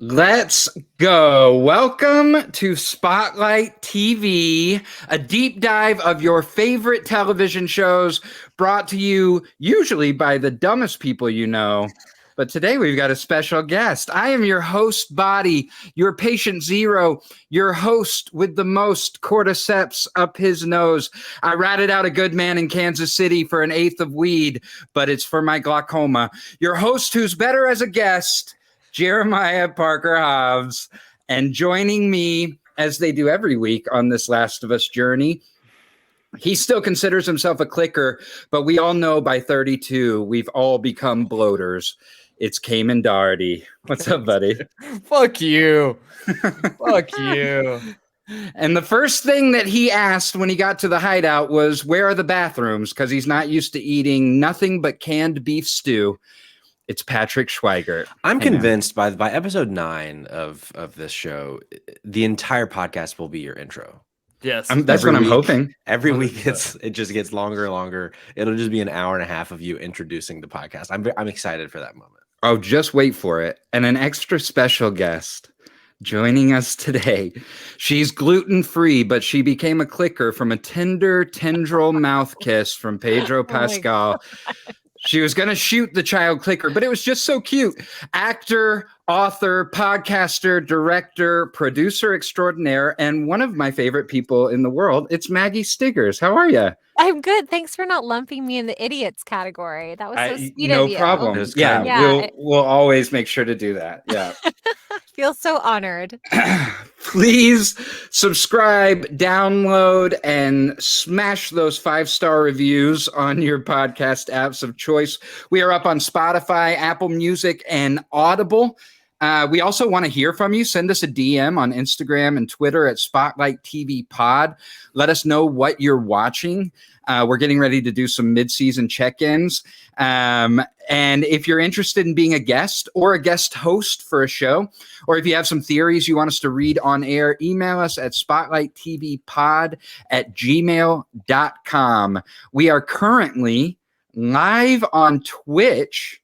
Let's go. Welcome to Spotlight TV, a deep dive of your favorite television shows brought to you usually by the dumbest people you know. But today we've got a special guest. I am your host, Body, your patient zero, your host with the most cordyceps up his nose. I ratted out a good man in Kansas City for an eighth of weed, but it's for my glaucoma. Your host who's better as a guest, Jeremiah Parker Hobbs, and joining me as they do every week on this Last of Us journey. He still considers himself a clicker, but we all know by 32, we've all become bloaters. It's Kamen Daugherty. What's up, buddy? Fuck you. Fuck you. And the first thing that he asked when he got to the hideout was, where are the bathrooms? Because he's not used to eating nothing but canned beef stew. It's Patrick Schweigert. I'm convinced by episode 9 of this show, the entire podcast will be your intro. Yes, that's what I'm hoping. Every week it just gets longer and longer. It'll just be an hour and a half of you introducing the podcast. I'm excited for that moment. Oh, just wait for it. And an extra special guest joining us today. She's gluten-free, but she became a clicker from a tender tendril mouth kiss from Pedro Pascal. She was going to shoot the child clicker, but it was just so cute. Actor, author, podcaster, director, producer extraordinaire, and one of my favorite people in the world. It's Maggie Stiggers. How are you? I'm good. Thanks for not lumping me in the idiots category. That was so sweet of you. No problem. Yeah, we'll always make sure to do that. Yeah. Feel so honored. Please subscribe, download, and smash those 5-star reviews on your podcast apps of choice. We are up on Spotify, Apple Music, and Audible. We also want to hear from you. Send us a DM on Instagram and Twitter at Spotlight TV Pod. Let us know what you're watching. We're getting ready to do some mid-season check-ins. And if you're interested in being a guest or a guest host for a show, or if you have some theories you want us to read on air, email us at spotlighttvpod@gmail.com. We are currently live on Twitch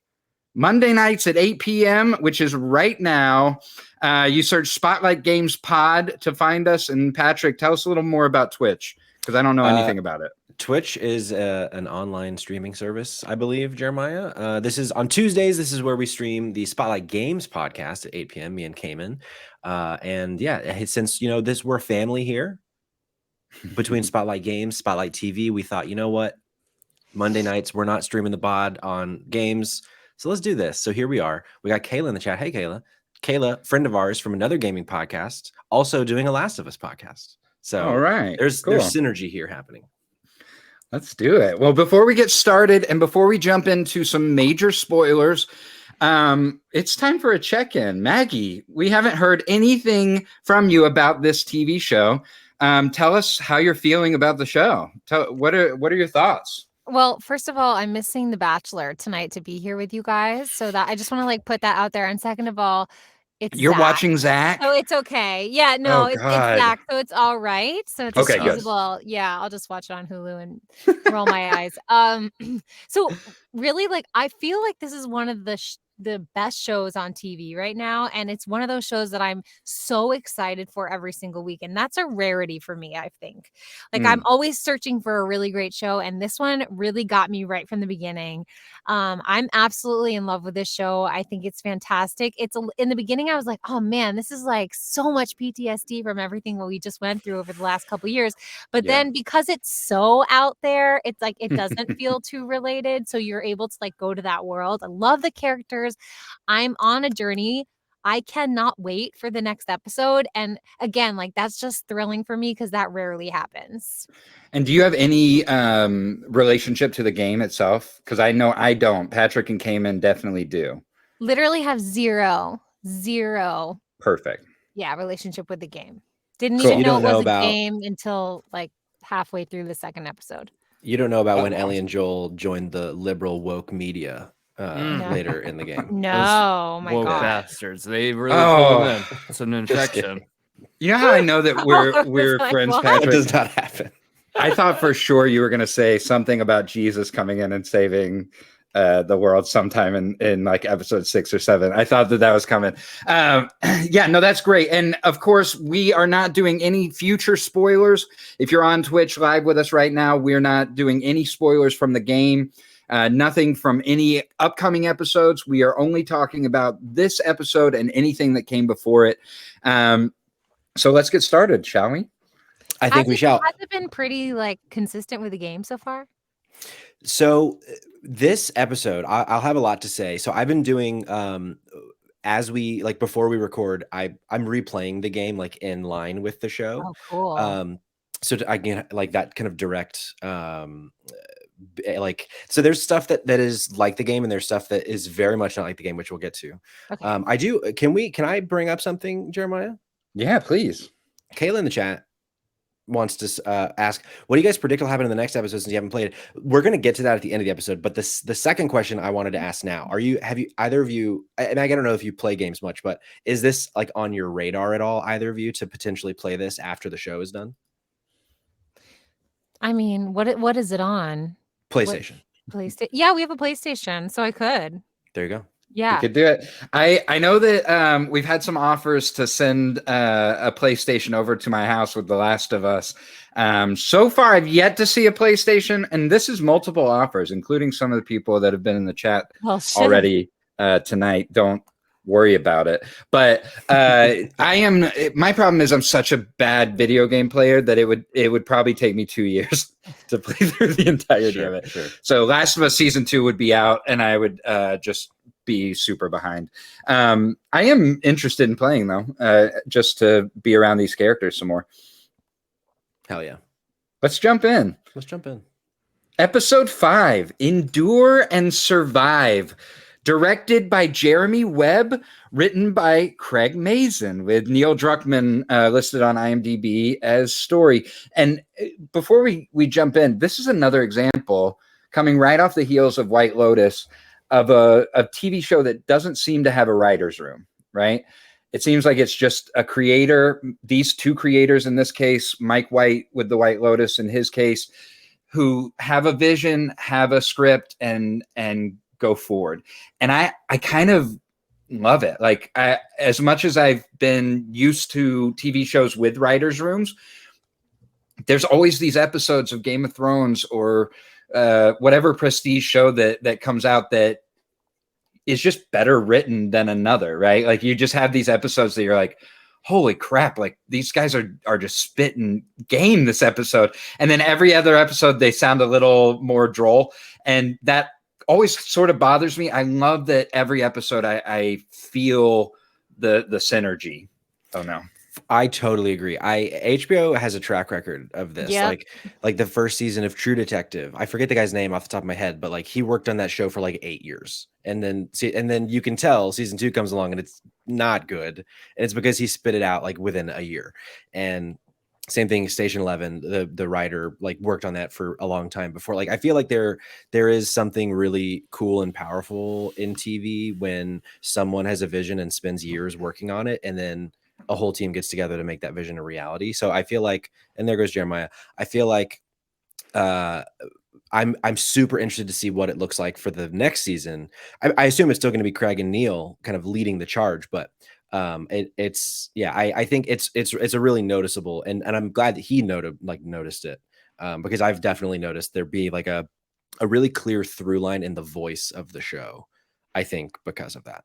Monday nights at 8 p.m., which is right now. You search Spotlight Games Pod to find us. And Patrick, tell us a little more about Twitch, because I don't know anything about it. Twitch is an online streaming service, I believe, Jeremiah. This is on Tuesdays. This is where we stream the Spotlight Games podcast at 8 p.m., me and Kamen. And yeah, since, we're a family here between Spotlight Games, Spotlight TV, we thought, you know what? Monday nights, we're not streaming the pod on games. So let's do this. So here we are. We got Kayla in the chat. Hey, Kayla. Kayla, friend of ours from another gaming podcast, also doing a Last of Us podcast. So all right, there's synergy here happening. Let's do it. Well, before we get started and before we jump into some major spoilers, it's time for a check-in. Maggie, we haven't heard anything from you about this TV show. Tell us how you're feeling about the show. What are your thoughts? Well, first of all, I'm missing The Bachelor tonight to be here with you guys. So that I just want to put that out there. And second of all, you're Zach. Watching Zach? Oh, it's okay. Yeah, no, it's Zach. So it's all right. So it's excusable. Good. Yeah, I'll just watch it on Hulu and roll my eyes. So really, I feel like this is one of the best shows on TV right now. And it's one of those shows that I'm so excited for every single week. And that's a rarity for me, I think. I'm always searching for a really great show. And this one really got me right from the beginning. I'm absolutely in love with this show. I think it's fantastic. In the beginning, I was like, oh man, this is so much PTSD from everything that we just went through over the last couple of years. But then because it's so out there, it's it doesn't feel too related. So you're able to go to that world. I love the characters. I'm on a journey. I cannot wait for the next episode. And again, that's just thrilling for me because that rarely happens. And do you have any relationship to the game itself? Because I know I don't. Patrick and Kamen definitely do. Literally have zero. Perfect. Yeah, relationship with the game. Didn't even know it was a game until halfway through the second episode. You don't know about when Ellie and Joel joined the liberal woke media later in the game. No, my woke God. bastards. They really pulled them in. It's an infection. You know how I know that we're friends, what? Patrick? That does not happen. I thought for sure you were going to say something about Jesus coming in and saving the world sometime in like episode 6 or 7. I thought that was coming. Yeah, no, that's great. And of course, we are not doing any future spoilers. If you're on Twitch live with us right now, we're not doing any spoilers from the game. Nothing from any upcoming episodes. We are only talking about this episode and anything that came before it. So let's get started, shall we? I think we shall. Has it been pretty like consistent with the game so far? So this episode, I'll have a lot to say. So I've been doing as we like before we record, I'm replaying the game like in line with the show. Oh, cool. So I can like that kind of direct like, so there's stuff that is like the game and there's stuff that is very much not like the game, which we'll get to. Okay. Can I bring up something, Jeremiah? Yeah, please. Kayla in the chat wants to ask, what do you guys predict will happen in the next episode since you haven't played it? We're going to get to that at the end of the episode, but the second question I wanted to ask now, have you either of you, and I don't know if you play games much, but is this like on your radar at all, either of you, to potentially play this after the show is done? I mean, what is it on? PlayStation. PlayStation. Yeah, we have a PlayStation, so I could. There you go. Yeah, you could do it. I know that we've had some offers to send a PlayStation over to my house with The Last of Us. So far, I've yet to see a PlayStation, and this is multiple offers, including some of the people that have been in the chat already tonight. Don't worry about it. But my problem is I'm such a bad video game player that it would probably take me 2 years to play through the entirety of it. Sure. So Last of Us Season 2 would be out, and I would just be super behind. I am interested in playing though, just to be around these characters some more. Hell yeah. Let's jump in. Episode 5, Endure and Survive. Directed by Jeremy Webb, written by Craig Mazin, with Neil Druckmann listed on IMDb as story. And before we jump in, this is another example coming right off the heels of White Lotus of a TV show that doesn't seem to have a writer's room, right? It seems like it's just a creator, these two creators in this case, Mike White with the White Lotus in his case, who have a vision, have a script, and go forward. And I kind of love it. Like, as much as I've been used to TV shows with writers' rooms, there's always these episodes of Game of Thrones or whatever prestige show that comes out that is just better written than another, right? Like, you just have these episodes that you're like, holy crap, like these guys are just spitting game this episode. And then every other episode, they sound a little more droll. And that always sort of bothers me. I love that every episode I feel the synergy. Oh no. I totally agree. HBO has a track record of this. Yep. Like the first season of True Detective. I forget the guy's name off the top of my head, but like he worked on that show for like 8 years. And then you can tell season 2 comes along and it's not good. And it's because he spit it out like within a year. And same thing, Station 11, the writer like worked on that for a long time before. Like, I feel like there is something really cool and powerful in TV when someone has a vision and spends years working on it, and then a whole team gets together to make that vision a reality. So I feel like, and there goes Jeremiah, I feel like I'm super interested to see what it looks like for the next season. I assume it's still going to be Craig and Neil kind of leading the charge, but I think it's a really noticeable, and I'm glad that he noticed it, because I've definitely noticed there be like a really clear through line in the voice of the show, I think, because of that.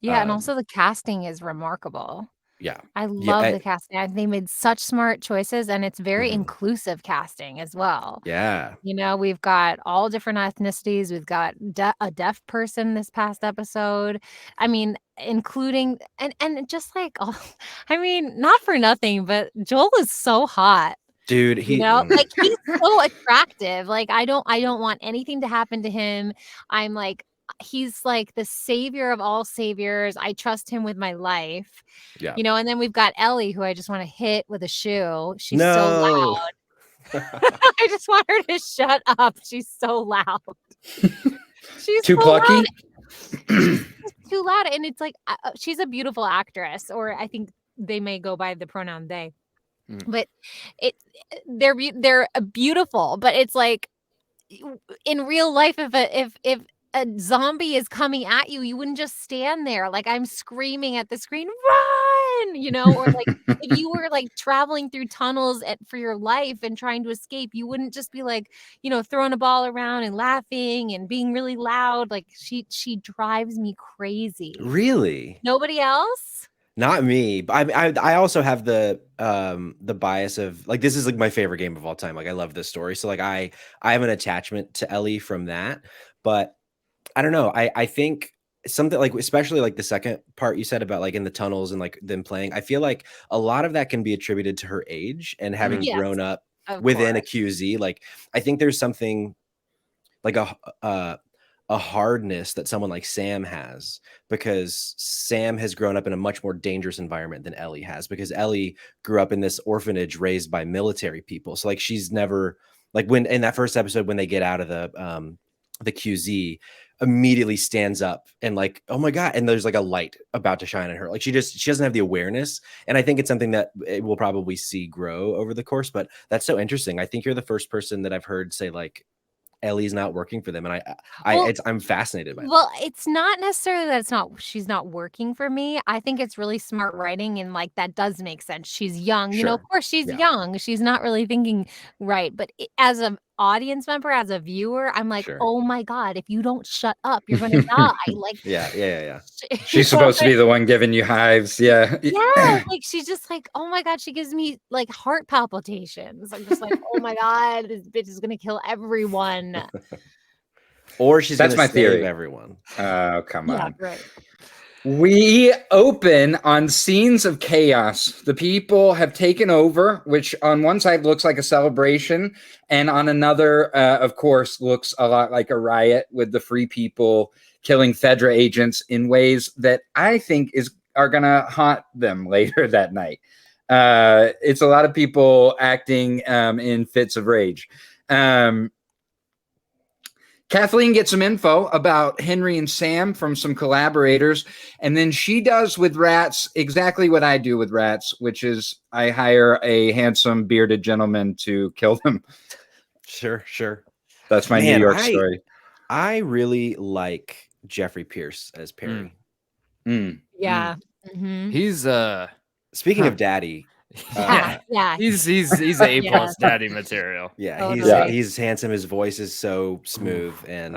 Yeah, and also the casting is remarkable. Yeah, I love the casting. They made such smart choices, and it's very inclusive casting as well. Yeah, you know, we've got all different ethnicities. We've got a deaf person this past episode. I mean, including and just like, I mean, not for nothing, but Joel is so hot. Dude, like he's so attractive. Like, I don't want anything to happen to him. I'm like, he's like the savior of all saviors. I trust him with my life. Yeah. You know, and then we've got Ellie, who I just want to hit with a shoe. She's so loud. I just want her to shut up. She's so loud. She's too plucky. She's too loud. And it's like, she's a beautiful actress, or I think they may go by the pronoun they. But they're beautiful, but it's like, in real life, if a zombie is coming at you, you wouldn't just stand there. Like, I'm screaming at the screen, run, or like if you were like traveling through tunnels for your life and trying to escape, you wouldn't just be like, throwing a ball around and laughing and being really loud. Like she drives me crazy. Really? Nobody else? Not me. But I also have the bias of like, this is like my favorite game of all time. Like, I love this story. So like I have an attachment to Ellie from that. But I don't know. I think something like, especially like the second part you said about like in the tunnels and like them playing, I feel like a lot of that can be attributed to her age and having grown up within a QZ. Like, I think there's something like a hardness that someone like Sam has, because Sam has grown up in a much more dangerous environment than Ellie has, because Ellie grew up in this orphanage raised by military people. So like, she's never, like, when in that first episode, when they get out of the QZ, immediately stands up and like, oh my God. And there's like a light about to shine on her. Like, she doesn't have the awareness. And I think it's something that we'll probably see grow over the course, but that's so interesting. I think you're the first person that I've heard say like, Ellie's not working for them, and I'm fascinated by that. Well, it's not necessarily that she's not working for me. I think it's really smart writing, and like that does make sense. She's young, of course she's young. She's not really thinking right, but as an audience member, as a viewer, I'm like, oh my God, if you don't shut up, you're gonna die. Like, yeah. She's supposed to be the one giving you hives. Yeah. Like she's just like, oh my God, she gives me like heart palpitations. I'm just like, oh my God, this bitch is gonna kill everyone. Or she's That's my save theory. Everyone. Oh, come on. Right. We open on scenes of chaos. The people have taken over, which on one side looks like a celebration, and on another, of course, looks a lot like a riot, with the free people killing Fedra agents in ways that I think are going to haunt them later that night. It's a lot of people acting in fits of rage. Kathleen gets some info about Henry and Sam from some collaborators, and then she does with rats exactly what I do with rats, which is I hire a handsome bearded gentleman to kill them. Sure. That's my New York story. I really like Jeffrey Pierce as Perry. Yeah. Mm-hmm. He's speaking of daddy. He's A+ daddy material. He's handsome. His voice is so smooth, and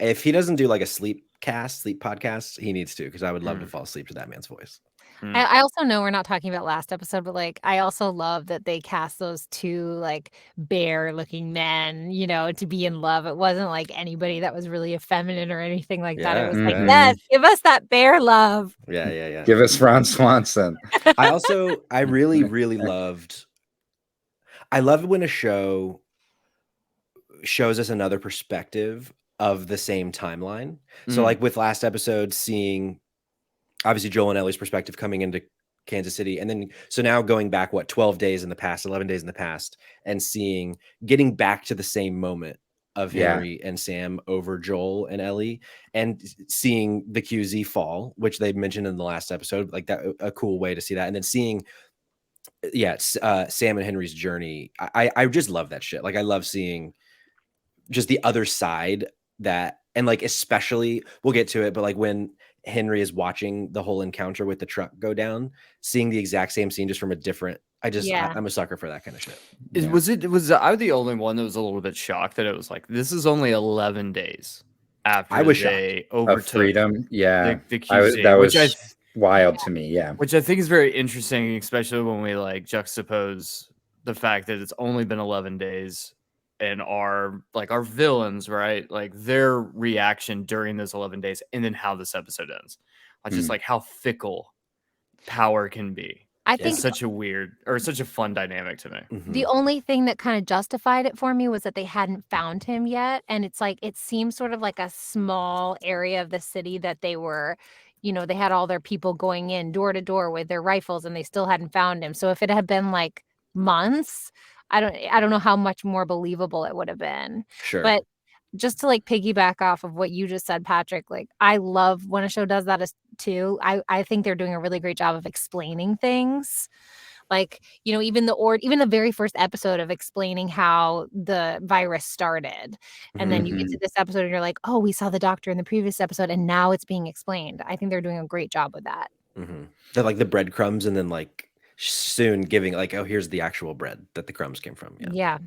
if he doesn't do like a sleep podcast, he needs to, because I would love to fall asleep to that man's voice. I also know we're not talking about last episode, but like I also love that they cast those two like bear looking men, to be in love. It wasn't like anybody that was really effeminate or anything like that. It was like, yes, give us that bear love. Yeah. Give us Ron Swanson. I really, really loved. I love when a show shows us another perspective of the same timeline. So like with last episode, seeing obviously Joel and Ellie's perspective coming into Kansas City. And then, so now going back, 12 days in the past, 11 days in the past, and getting back to the same moment of Henry and Sam over Joel and Ellie, and seeing the QZ fall, which they mentioned in the last episode, like that, a cool way to see that. And then seeing, Sam and Henry's journey. I just love that shit. Like, I love seeing just the other side and like, especially, we'll get to it, but like when Henry is watching the whole encounter with the truck go down, seeing the exact same scene just from a different, I'm a sucker for that kind of shit. Was I the only one that was a little bit shocked that it was like, this is only 11 days after I was they shocked. Overtook freedom. The QZ, that was wild to me. Yeah. Which I think is very interesting, especially when we like juxtapose the fact that it's only been 11 days and our villains, right? Like their reaction during those 11 days, and then how this episode ends. Just like how fickle power can be. I think it's such a fun dynamic to me. The only thing that kind of justified it for me was that they hadn't found him yet. And it's like, it seems sort of like a small area of the city that they were, they had all their people going in door to door with their rifles, and they still hadn't found him. So if it had been like months, I don't know how much more believable it would have been. Sure. But just to like piggyback off of what you just said, Patrick, like I love when a show does that too. I think they're doing a really great job of explaining things. like, you know, even the very first episode of explaining how the virus started. And then you get to this episode and you're like, oh, we saw the doctor in the previous episode and now it's being explained. I think they're doing a great job with that. They're like the breadcrumbs and then like soon giving like, oh, here's the actual bread that the crumbs came from. Yeah.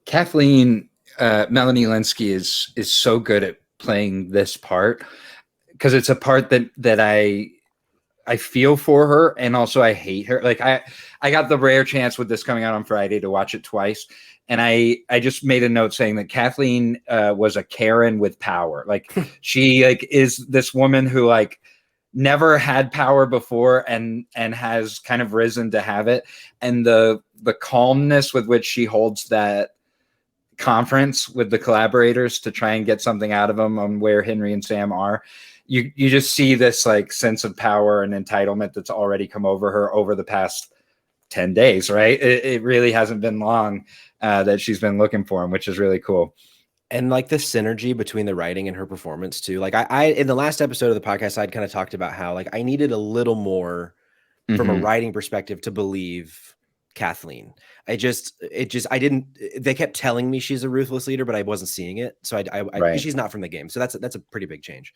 Kathleen, Melanie Linsky is so good at playing this part, because it's a part that I feel for her, and also I hate her. Like I got the rare chance with this coming out on Friday to watch it twice, and I just made a note saying that Kathleen was a Karen with power. Like she like is this woman who like never had power before and has kind of risen to have it, and the calmness with which she holds that conference with the collaborators to try and get something out of them on where Henry and Sam are. You just see this like sense of power and entitlement that's already come over her over the past 10 days, right? It really hasn't been long that she's been looking for him, which is really cool. And like the synergy between the writing and her performance too. Like I in the last episode of the podcast, I'd kind of talked about how like I needed a little more from a writing perspective to believe Kathleen. They kept telling me she's a ruthless leader, but I wasn't seeing it. So I she's not from the game. So that's a pretty big change.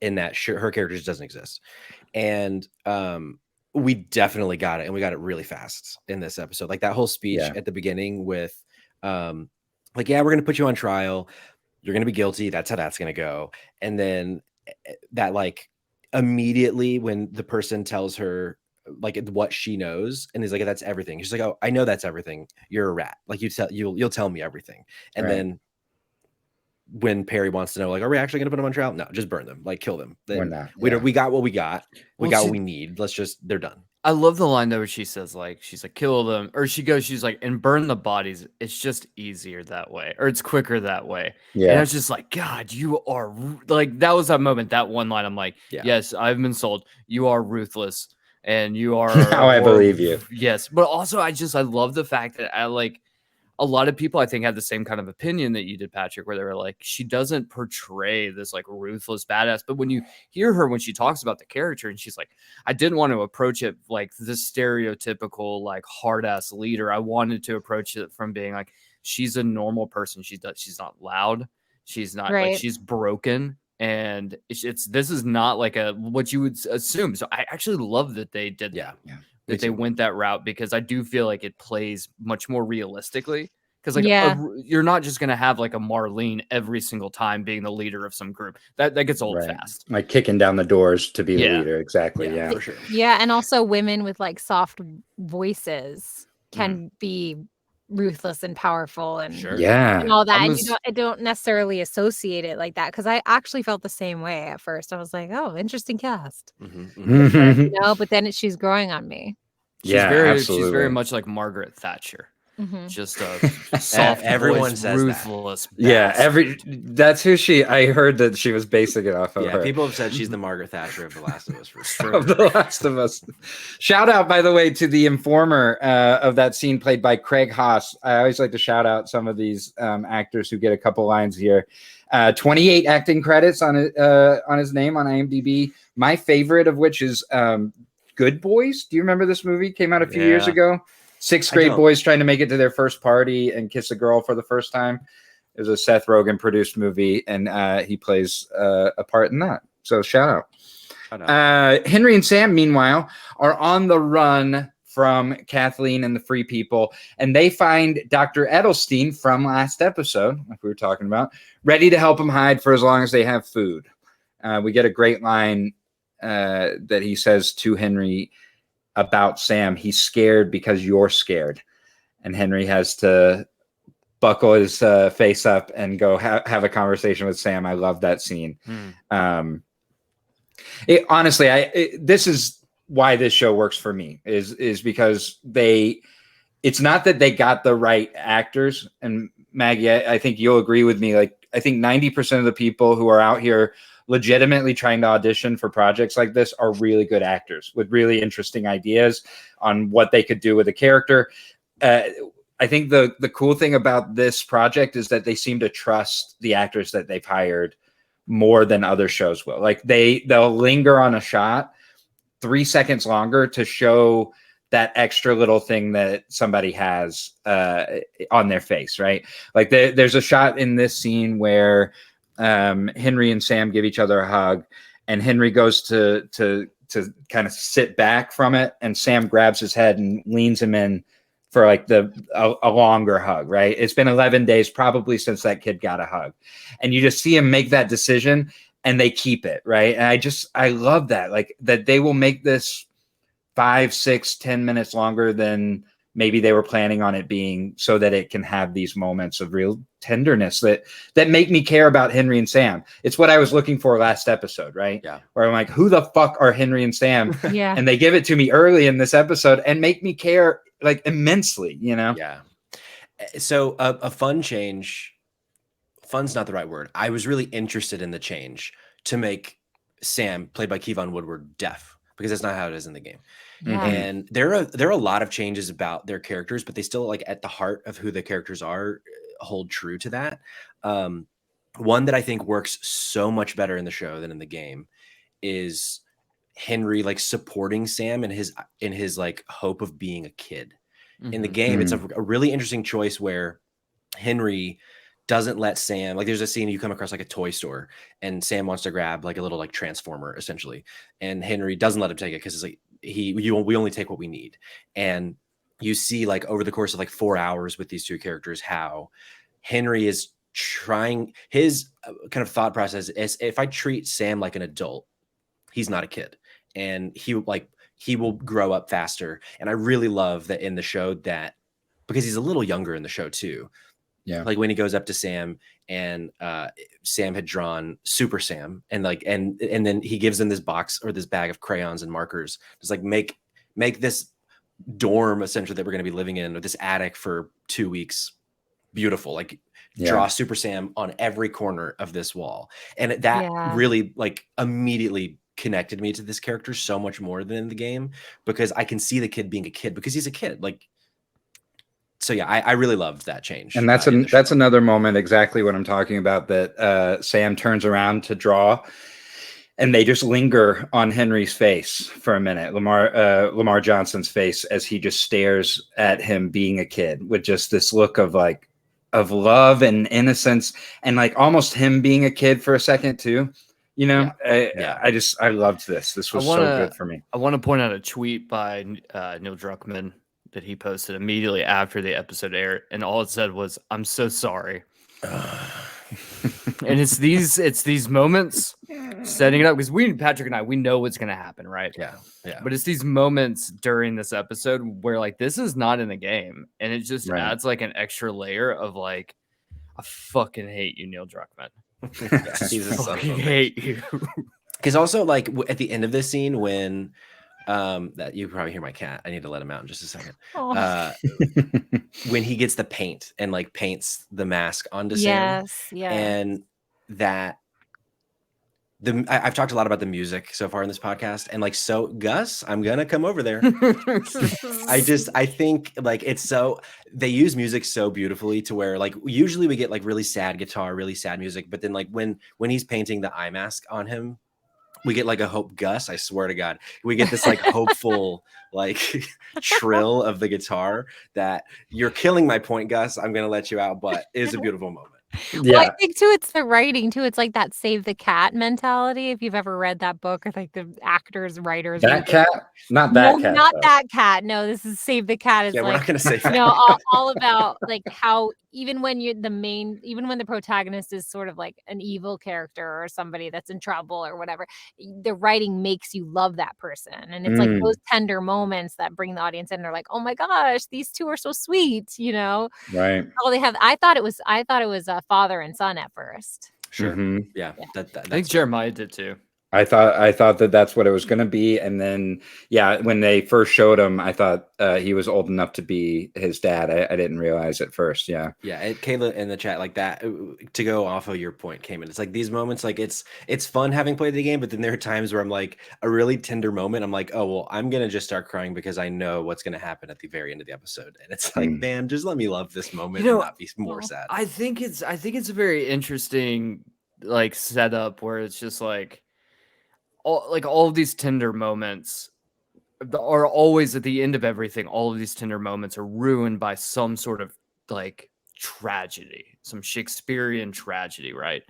In that her character just doesn't exist. And we definitely got it, and we got it really fast in this episode. Like that whole speech at the beginning with like, yeah, we're gonna put you on trial, you're gonna be guilty, that's how that's gonna go. And then that like immediately when the person tells her like what she knows and is like, that's everything, she's like, oh, I know that's everything, you're a rat, like you'll tell me everything. And then when Perry wants to know, like, are we actually going to put them on trial? No, just burn them, like kill them. Then we got what we got. We got what we need. They're done. I love the line though where she's like, kill them, or she's like, and burn the bodies. It's just easier that way, or it's quicker that way. Yeah. And I was just like, God, you are like, that was that moment, that one line. I'm like, yes, I've been sold. You are ruthless, and you are. Now I believe you. Yes, but also I love the fact that a lot of people, I think, had the same kind of opinion that you did, Patrick, where they were like, she doesn't portray this like ruthless badass. But when you hear her, when she talks about the character and she's like, I didn't want to approach it like this stereotypical, like hard ass leader. I wanted to approach it from being like, she's a normal person. She's not loud. She's not like, she's broken. And this is not like what you would assume. So I actually love that they did that. Yeah. That they went that route, because I do feel like it plays much more realistically. Because like you're not just gonna have like a Marlene every single time being the leader of some group. That gets old fast. Like kicking down the doors to be the leader. Exactly. Yeah, for sure. Yeah, and also women with like soft voices can be ruthless and powerful and and all that. And I don't necessarily associate it like that, because I actually felt the same way at first. I was like, oh, interesting cast. You know, but then she's growing on me. She's very much like Margaret Thatcher. Just a soft, everyone voice, says ruthless. That's who I heard that she was basing it off of. Yeah, her. People have said she's the Margaret Thatcher of The Last of Us, for sure. Of The Last of Us. Shout out, by the way, to the informer of that scene played by Craig Haas. I always like to shout out some of these actors who get a couple lines here. 28 acting credits on his name on IMDb. My favorite of which is Good Boys. Do you remember this movie? Came out a few years ago. 6th grade boys trying to make it to their first party and kiss a girl for the first time. It was a Seth Rogen produced movie, and he plays a part in that. So shout out. Henry and Sam, meanwhile, are on the run from Kathleen and the Free People, and they find Dr. Edelstein from last episode, like we were talking about, ready to help them hide for as long as they have food. We get a great line that he says to Henry about Sam. He's scared because you're scared. And Henry has to buckle his face up and go have a conversation with Sam. I love that scene. Honestly, this is why this show works for me is because it's not that they got the right actors. And Maggie, I think you'll agree with me. Like, I think 90% of the people who are out here legitimately trying to audition for projects like this are really good actors with really interesting ideas on what they could do with a character. I think the cool thing about this project is that they seem to trust the actors that they've hired more than other shows will. Like they'll linger on a shot 3 seconds longer to show that extra little thing that somebody has on their face, right? Like there's a shot in this scene where Henry and Sam give each other a hug, and Henry goes to kind of sit back from it, and Sam grabs his head and leans him in for like a longer hug, right? It's been 11 days probably since that kid got a hug, and you just see him make that decision, and they keep it, right? And I love that, like that they will make this 5, 6, 10 minutes longer than maybe they were planning on it being, so that it can have these moments of real tenderness that make me care about Henry and Sam. It's what I was looking for last episode, right? Yeah. Where I'm like, who the fuck are Henry and Sam? Yeah. And they give it to me early in this episode and make me care like immensely, you know? Yeah. So a fun change, fun's not the right word. I was really interested in the change to make Sam, played by Kevon Woodward, deaf, because that's not how it is in the game. Yeah. And there are a lot of changes about their characters, but they still, like, at the heart of who the characters are, hold true to that. One that I think works so much better in the show than in the game is Henry, like, supporting Sam in his like hope of being a kid. In the game, it's a really interesting choice where Henry doesn't let Sam, like, there's a scene you come across like a toy store, and Sam wants to grab like a little like transformer essentially, and Henry doesn't let him take it because it's like we only take what we need. And you see, like, over the course of like 4 hours with these two characters, how Henry is trying, his kind of thought process is, if I treat Sam like an adult, he's not a kid, and he will grow up faster. And I really love that in the show, that because he's a little younger in the show too. Yeah. Like when he goes up to Sam, and Sam had drawn Super Sam, and like, and then he gives him this box or this bag of crayons and markers. Just like, make this dorm essentially that we're going to be living in, or this attic for 2 weeks, beautiful. Like, draw Super Sam on every corner of this wall. And that really, like, immediately connected me to this character so much more than in the game, because I can see the kid being a kid because he's a kid. Like, so yeah, I really loved that change. And that's another moment, exactly what I'm talking about, that Sam turns around to draw, and they just linger on Henry's face for a minute, Lamar Johnson's face, as he just stares at him being a kid with just this look of like of love and innocence, and like almost him being a kid for a second too. You know, I loved this. This was so good for me. I want to point out a tweet by Neil Druckmann that he posted immediately after the episode aired, and all it said was, "I'm so sorry." And it's these moments setting it up, because Patrick and I, we know what's going to happen, right? Yeah. But it's these moments during this episode where, like, this is not in the game, and it just adds like an extra layer of like, I fucking hate you, Neil Druckmann. He's a fucking hate you. Because also, like, at the end of this scene, when that you probably hear my cat. I need to let him out in just a second. When he gets the paint and like paints the mask onto Sam. Yes. And that I've talked a lot about the music so far in this podcast, and like, so Gus, I'm gonna come over there. I think like it's so, they use music so beautifully to where, like, usually we get like really sad guitar, really sad music, but then like when he's painting the eye mask on him, we get like a hope Gus, I swear to God, we get this like hopeful like trill of the guitar that, you're killing my point, Gus, I'm gonna let you out, but it is a beautiful moment. Well, I think too, it's the writing too. It's like that save the cat mentality. If you've ever read that book, or like the actors, writers, that cat, not that cat, not that cat. No, this is Save the Cat. Is we're like, not gonna say that. All about like how even when you're even when the protagonist is sort of like an evil character or somebody that's in trouble or whatever, the writing makes you love that person, and it's like those tender moments that bring the audience in. They're like, oh my gosh, these two are so sweet, right? All they have. I thought it was a father and son at first. Sure. Yeah. I think Jeremiah did too. I thought that that's what it was going to be, and then when they first showed him, I thought he was old enough to be his dad. I didn't realize at first. Kayla in the chat, like that, to go off of your point, Kamen, it's like these moments, like it's fun having played the game, but then there are times where I'm like, a really tender moment, I'm like, oh well, I'm gonna just start crying because I know what's gonna happen at the very end of the episode, and it's like, man, just let me love this moment and not be more sad. I think it's a very interesting like setup where it's just like all of these tender moments are always at the end of everything. All of these tender moments are ruined by some sort of like tragedy, some Shakespearean tragedy, right?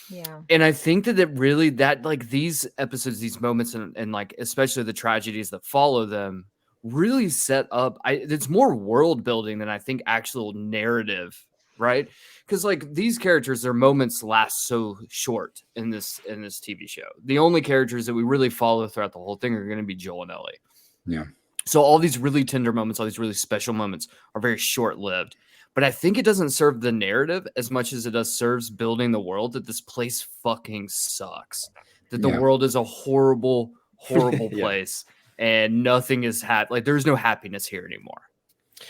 Yeah. And I think that it really, that like these episodes, these moments, and like especially the tragedies that follow them, really set up. It's more world building than I think actual narrative, right? Because like these characters, their moments last so short in this TV show. The only characters that we really follow throughout the whole thing are going to be Joel and Ellie. Yeah. So all these really tender moments, all these really special moments are very short lived. But I think it doesn't serve the narrative as much as it does serves building the world that this place fucking sucks. That the world is a horrible, horrible place, and nothing is like there's no happiness here anymore.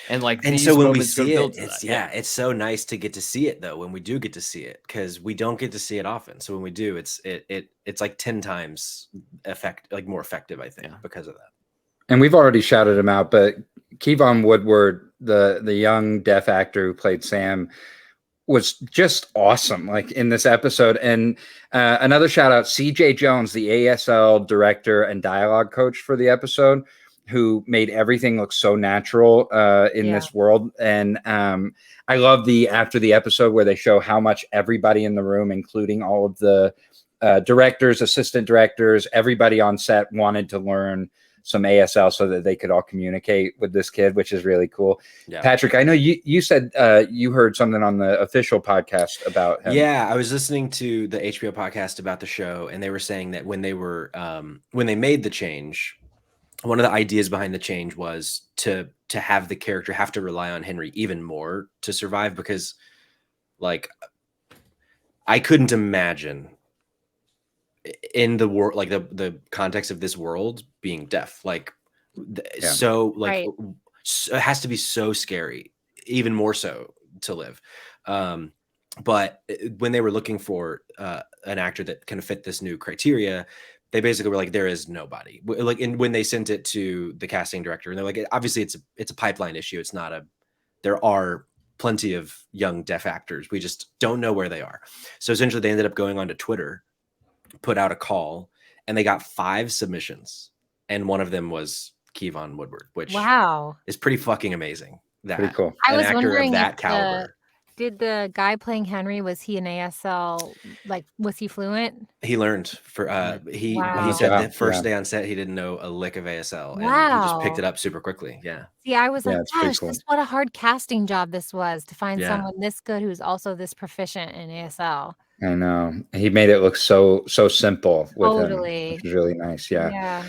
And like, and so when we see it, it's so nice to get to see it though. When we do get to see it, because we don't get to see it often. So when we do, it's like 10 times more effective, I think, because of that. And we've already shouted him out, but Kevon Woodward, the young deaf actor who played Sam, was just awesome, like in this episode. And another shout out, CJ Jones, the ASL director and dialogue coach for the episode, who made everything look so natural in this world. And I love after the episode where they show how much everybody in the room, including all of the directors, assistant directors, everybody on set wanted to learn some ASL so that they could all communicate with this kid, which is really cool. Yeah. Patrick, I know you said you heard something on the official podcast about him. Yeah, I was listening to the HBO podcast about the show, and they were saying that when they were when they made the change, one of the ideas behind the change was to have the character have to rely on Henry even more to survive, because like I couldn't imagine in the world, like the context of this world, being deaf, like so like it has to be so scary, even more so to live. But when they were looking for an actor that kind of fit this new criteria, they basically were like, there is nobody. Like, when they sent it to the casting director, and they're like, obviously it's a pipeline issue. It's not there are plenty of young deaf actors. We just don't know where they are. So essentially they ended up going onto Twitter, put out a call, and they got 5 submissions, and one of them was Kevon Woodward, which is pretty fucking amazing. Pretty cool. I was wondering of that caliber. Did the guy playing Henry, was he an ASL? Like, was he fluent? He learned for he said that first day on set he didn't know a lick of ASL, and he just picked it up super quickly. Yeah. See, I was like, gosh, cool. What a hard casting job this was to find someone this good who's also this proficient in ASL. I know. He made it look so simple with him, which is really nice. Yeah.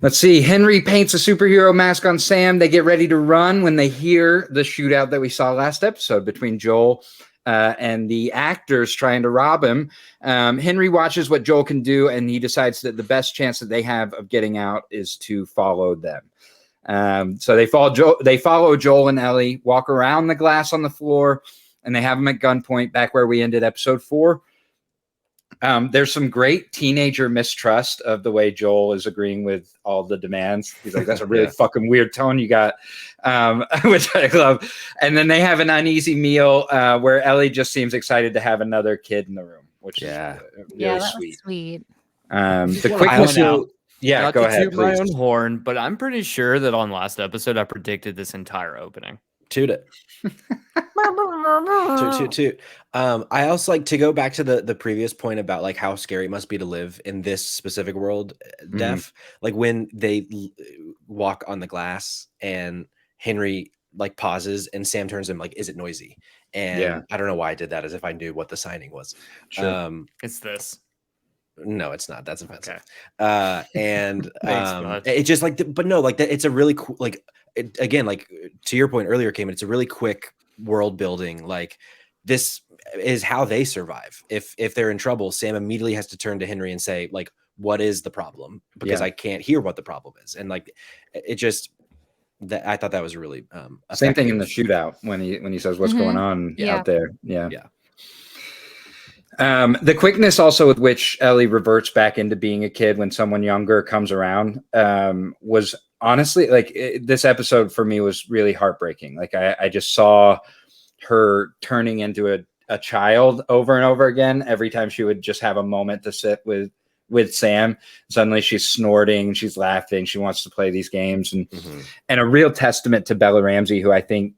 Let's see. Henry paints a superhero mask on Sam. They get ready to run when they hear the shootout that we saw last episode between Joel and the actors trying to rob him. Henry watches what Joel can do, and he decides that the best chance that they have of getting out is to follow them. So they follow Joel and Ellie, walk around the glass on the floor, and they have them at gunpoint, back where we ended episode 4. There's some great teenager mistrust of the way Joel is agreeing with all the demands. He's like, that's a really fucking weird tone you got, which I love. And then they have an uneasy meal where Ellie just seems excited to have another kid in the room, which is really sweet. The quickness. Go ahead. Toot my own horn, but I'm pretty sure that on last episode I predicted this entire opening. Toot it. Toot. I also like to go back to the previous point about like how scary it must be to live in this specific world, deaf. Like when they walk on the glass and Henry like pauses and Sam turns to him like, is it noisy? And I don't know why I did that, as if I knew what the signing was. Sure. It's this. No, it's not. That's offensive. Okay. And it's just like, but no, like that. It's a really cool, like, again, like to your point earlier, Kamen, it's a really quick world building. Like this is how they survive. If they're in trouble, Sam immediately has to turn to Henry and say, like, what is the problem? Because I can't hear what the problem is. And like, it just, that I thought that was really same thing in the shootout when he says what's going on out there. Yeah. The quickness also with which Ellie reverts back into being a kid when someone younger comes around was honestly like this episode for me was really heartbreaking. Like I just saw her turning into a child over and over again every time she would just have a moment to sit with with Sam. Suddenly she's snorting, she's laughing, she wants to play these games, and a real testament to Bella Ramsey, who I think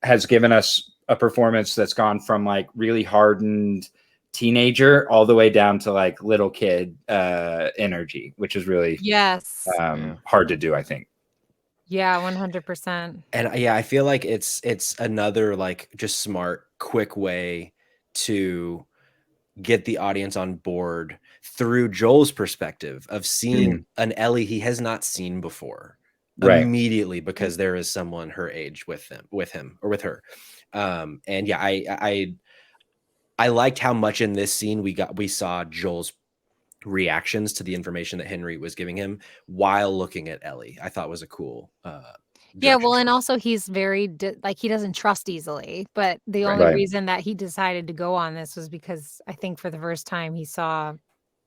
has given us a performance that's gone from like really hardened teenager all the way down to like little kid energy, which is really hard to do, I think. Yeah, 100%. And yeah, I feel like it's another like just smart, quick way to get the audience on board through Joel's perspective of seeing an Ellie he has not seen before immediately, because there is someone her age with him or with her. And yeah, I liked how much in this scene we saw Joel's reactions to the information that Henry was giving him while looking at Ellie. I thought was a cool yeah, well, and also he's very like he doesn't trust easily, but the only reason that he decided to go on this was because I think for the first time he saw,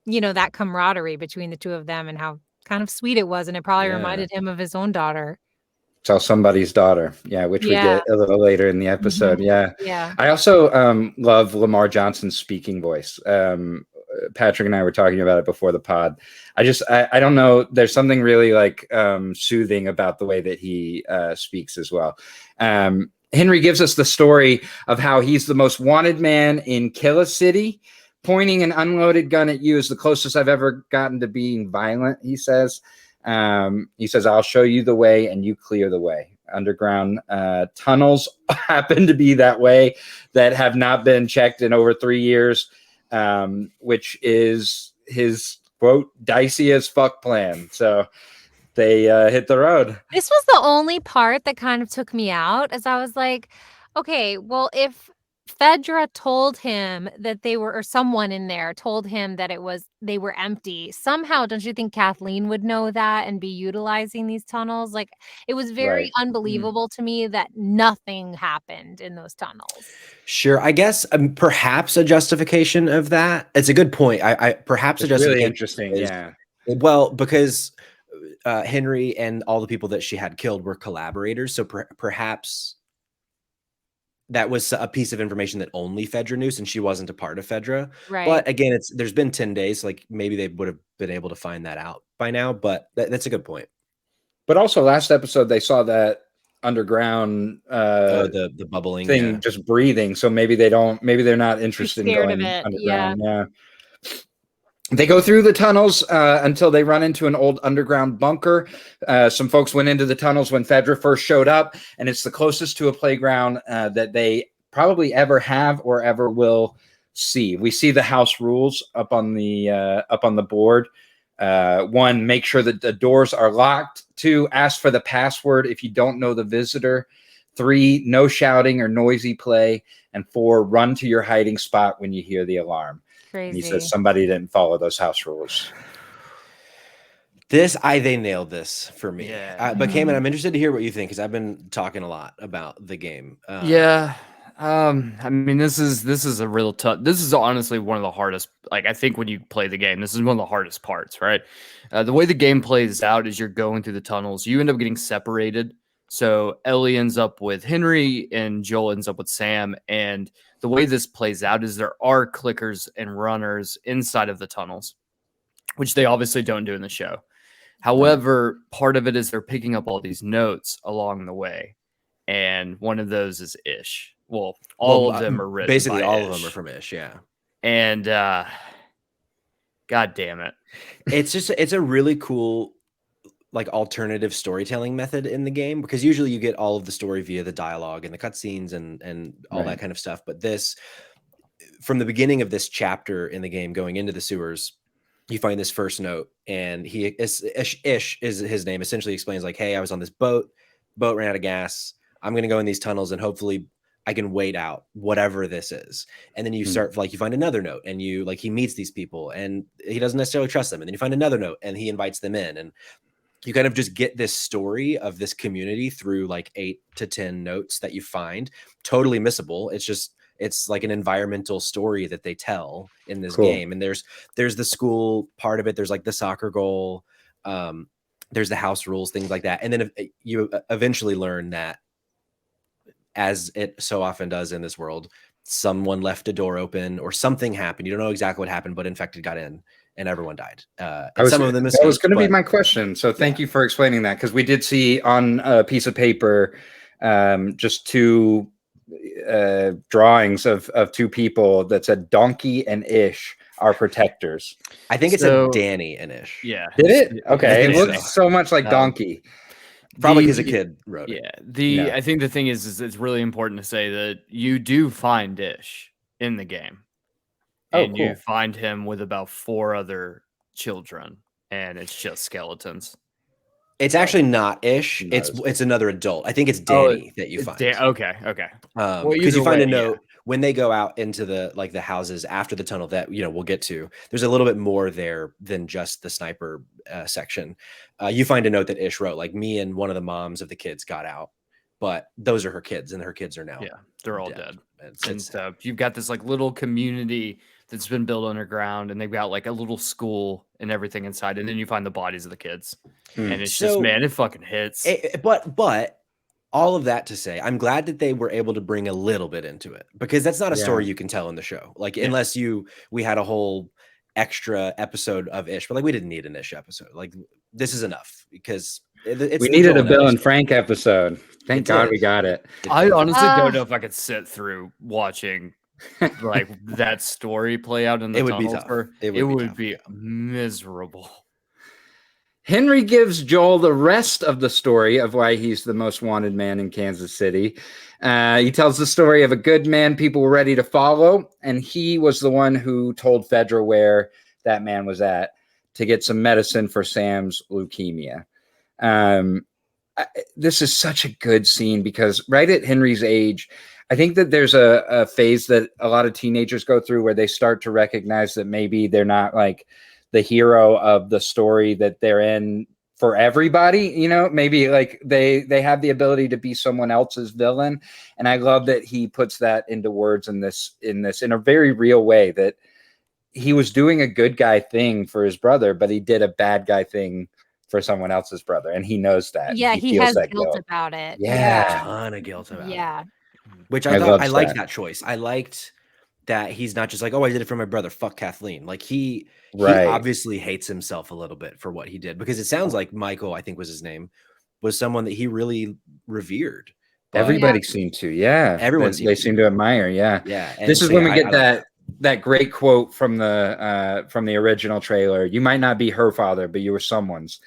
you know, that camaraderie between the two of them and how kind of sweet it was, and it probably reminded him of his own daughter. So somebody's daughter, which we get a little later in the episode. I also love Lamar Johnson's speaking voice. Patrick and I were talking about it before the pod. I don't know, there's something really like soothing about the way that he speaks as well. Henry gives us the story of how he's the most wanted man in Killa City. Pointing an unloaded gun at you is the closest I've ever gotten to being violent, he says. I'll show you the way and you clear the way. Underground tunnels happen to be that way that have not been checked in over 3 years, which is his, quote, dicey as fuck plan. So they hit the road. This was the only part that kind of took me out, as I was like, okay, well, if Fedra told him that they were, or someone in there told him that they were empty, somehow don't you think Kathleen would know that and be utilizing these tunnels? Like, it was very unbelievable to me that nothing happened in those tunnels. Sure, I guess perhaps a justification of that. It's a good point. I perhaps it's a justification. Really interesting, Well, because Henry and all the people that she had killed were collaborators, so perhaps that was a piece of information that only Fedra knew, since she wasn't a part of Fedra. Right. But again, there's been 10 days. Like maybe they would have been able to find that out by now, but that's a good point. But also last episode, they saw that underground the bubbling thing just breathing. So maybe they're not interested in going underground. Yeah. They go through the tunnels until they run into an old underground bunker. Some folks went into the tunnels when Fedra first showed up, and it's the closest to a playground that they probably ever have or ever will see. We see the house rules up on the board. 1, make sure that the doors are locked. 2, ask for the password if you don't know the visitor. 3, no shouting or noisy play. And 4, run to your hiding spot when you hear the alarm. Crazy. He says somebody didn't follow those house rules. They nailed this for me. But Kamen, I'm interested to hear what you think, because I've been talking a lot about the game. I mean, this is a real tough. This is honestly one of the hardest. Like, I think when you play the game, this is one of the hardest parts, right? The way the game plays out is you're going through the tunnels. You end up getting separated. So Ellie ends up with Henry and Joel ends up with Sam. And the way this plays out is there are clickers and runners inside of the tunnels, which they obviously don't do in the show. However, part of it is they're picking up all these notes along the way. And one of those is Ish. Well, all of them are written. Basically, all Ish. of them are from Ish, yeah. And God damn it. It's a really cool, like, alternative storytelling method in the game, because usually you get all of the story via the dialogue and the cutscenes and all that kind of stuff. But this, from the beginning of this chapter in the game, going into the sewers, you find this first note, and Ish is his name, essentially explains like, hey, I was on this boat ran out of gas. I'm going to go in these tunnels and hopefully I can wait out whatever this is. And then you start, like, you find another note, and he meets these people and he doesn't necessarily trust them. And then you find another note and he invites them in, and you kind of just get this story of this community through like 8 to 10 notes that you find. Totally missable. It's like an environmental story that they tell in this game. And there's the school part of it. There's like the soccer goal. There's the house rules, things like that. And then you eventually learn that, as it so often does in this world, someone left a door open or something happened. You don't know exactly what happened, but infected got in and everyone died. And some of them escaped. That was going to be my question. So thank you for explaining that, because we did see on a piece of paper just two drawings of two people that said Donkey and Ish are protectors. I think it said Danny and Ish. Yeah. Did it? Okay. It looks so much like Donkey. Probably because a kid wrote it. Yeah. I think the thing is it's really important to say that you do find Ish in the game. And you find him with about 4 other children, and it's just skeletons. It's actually not Ish. It's another adult. I think it's Danny that you find. Okay. Because you find a note when they go out into the houses after the tunnel that we'll get to. There's a little bit more there than just the sniper section. You find a note that Ish wrote, like, me and one of the moms of the kids got out, but those are her kids, and her kids are now they're all dead. And you've got this like little community that's been built underground, and they've got like a little school and everything inside, and then you find the bodies of the kids, and it's just, man, it fucking hits. But all of that to say, I'm glad that they were able to bring a little bit into it, because that's not a story you can tell in the show. Like, unless we had a whole extra episode of Ish, but like we didn't need an Ish episode. Like, this is enough, because we needed a Bill and Frank episode. Thank God we got it. I honestly don't know if I could sit through watching like that story play out in the tunnels. It would be miserable. Henry gives Joel the rest of the story of why he's the most wanted man in Kansas City. He tells the story of a good man people were ready to follow, and he was the one who told Fedra where that man was at to get some medicine for Sam's leukemia. This is such a good scene, because right at Henry's age, I think that there's a phase that a lot of teenagers go through where they start to recognize that maybe they're not like the hero of the story that they're in for everybody. Maybe like they have the ability to be someone else's villain. And I love that he puts that into words in this in a very real way, that he was doing a good guy thing for his brother, but he did a bad guy thing for someone else's brother. And he knows that. Yeah, he has guilt about it. Yeah. A ton of guilt about it. Yeah. Which I liked that choice. I liked that he's not just like, oh, I did it for my brother, fuck Kathleen. Like he obviously hates himself a little bit for what he did, because it sounds like Michael, I think was his name, was someone that he really revered. Everybody seemed to, everyone they seem to admire, yeah. This is when we get that great quote from the original trailer. You might not be her father, but you were someone's.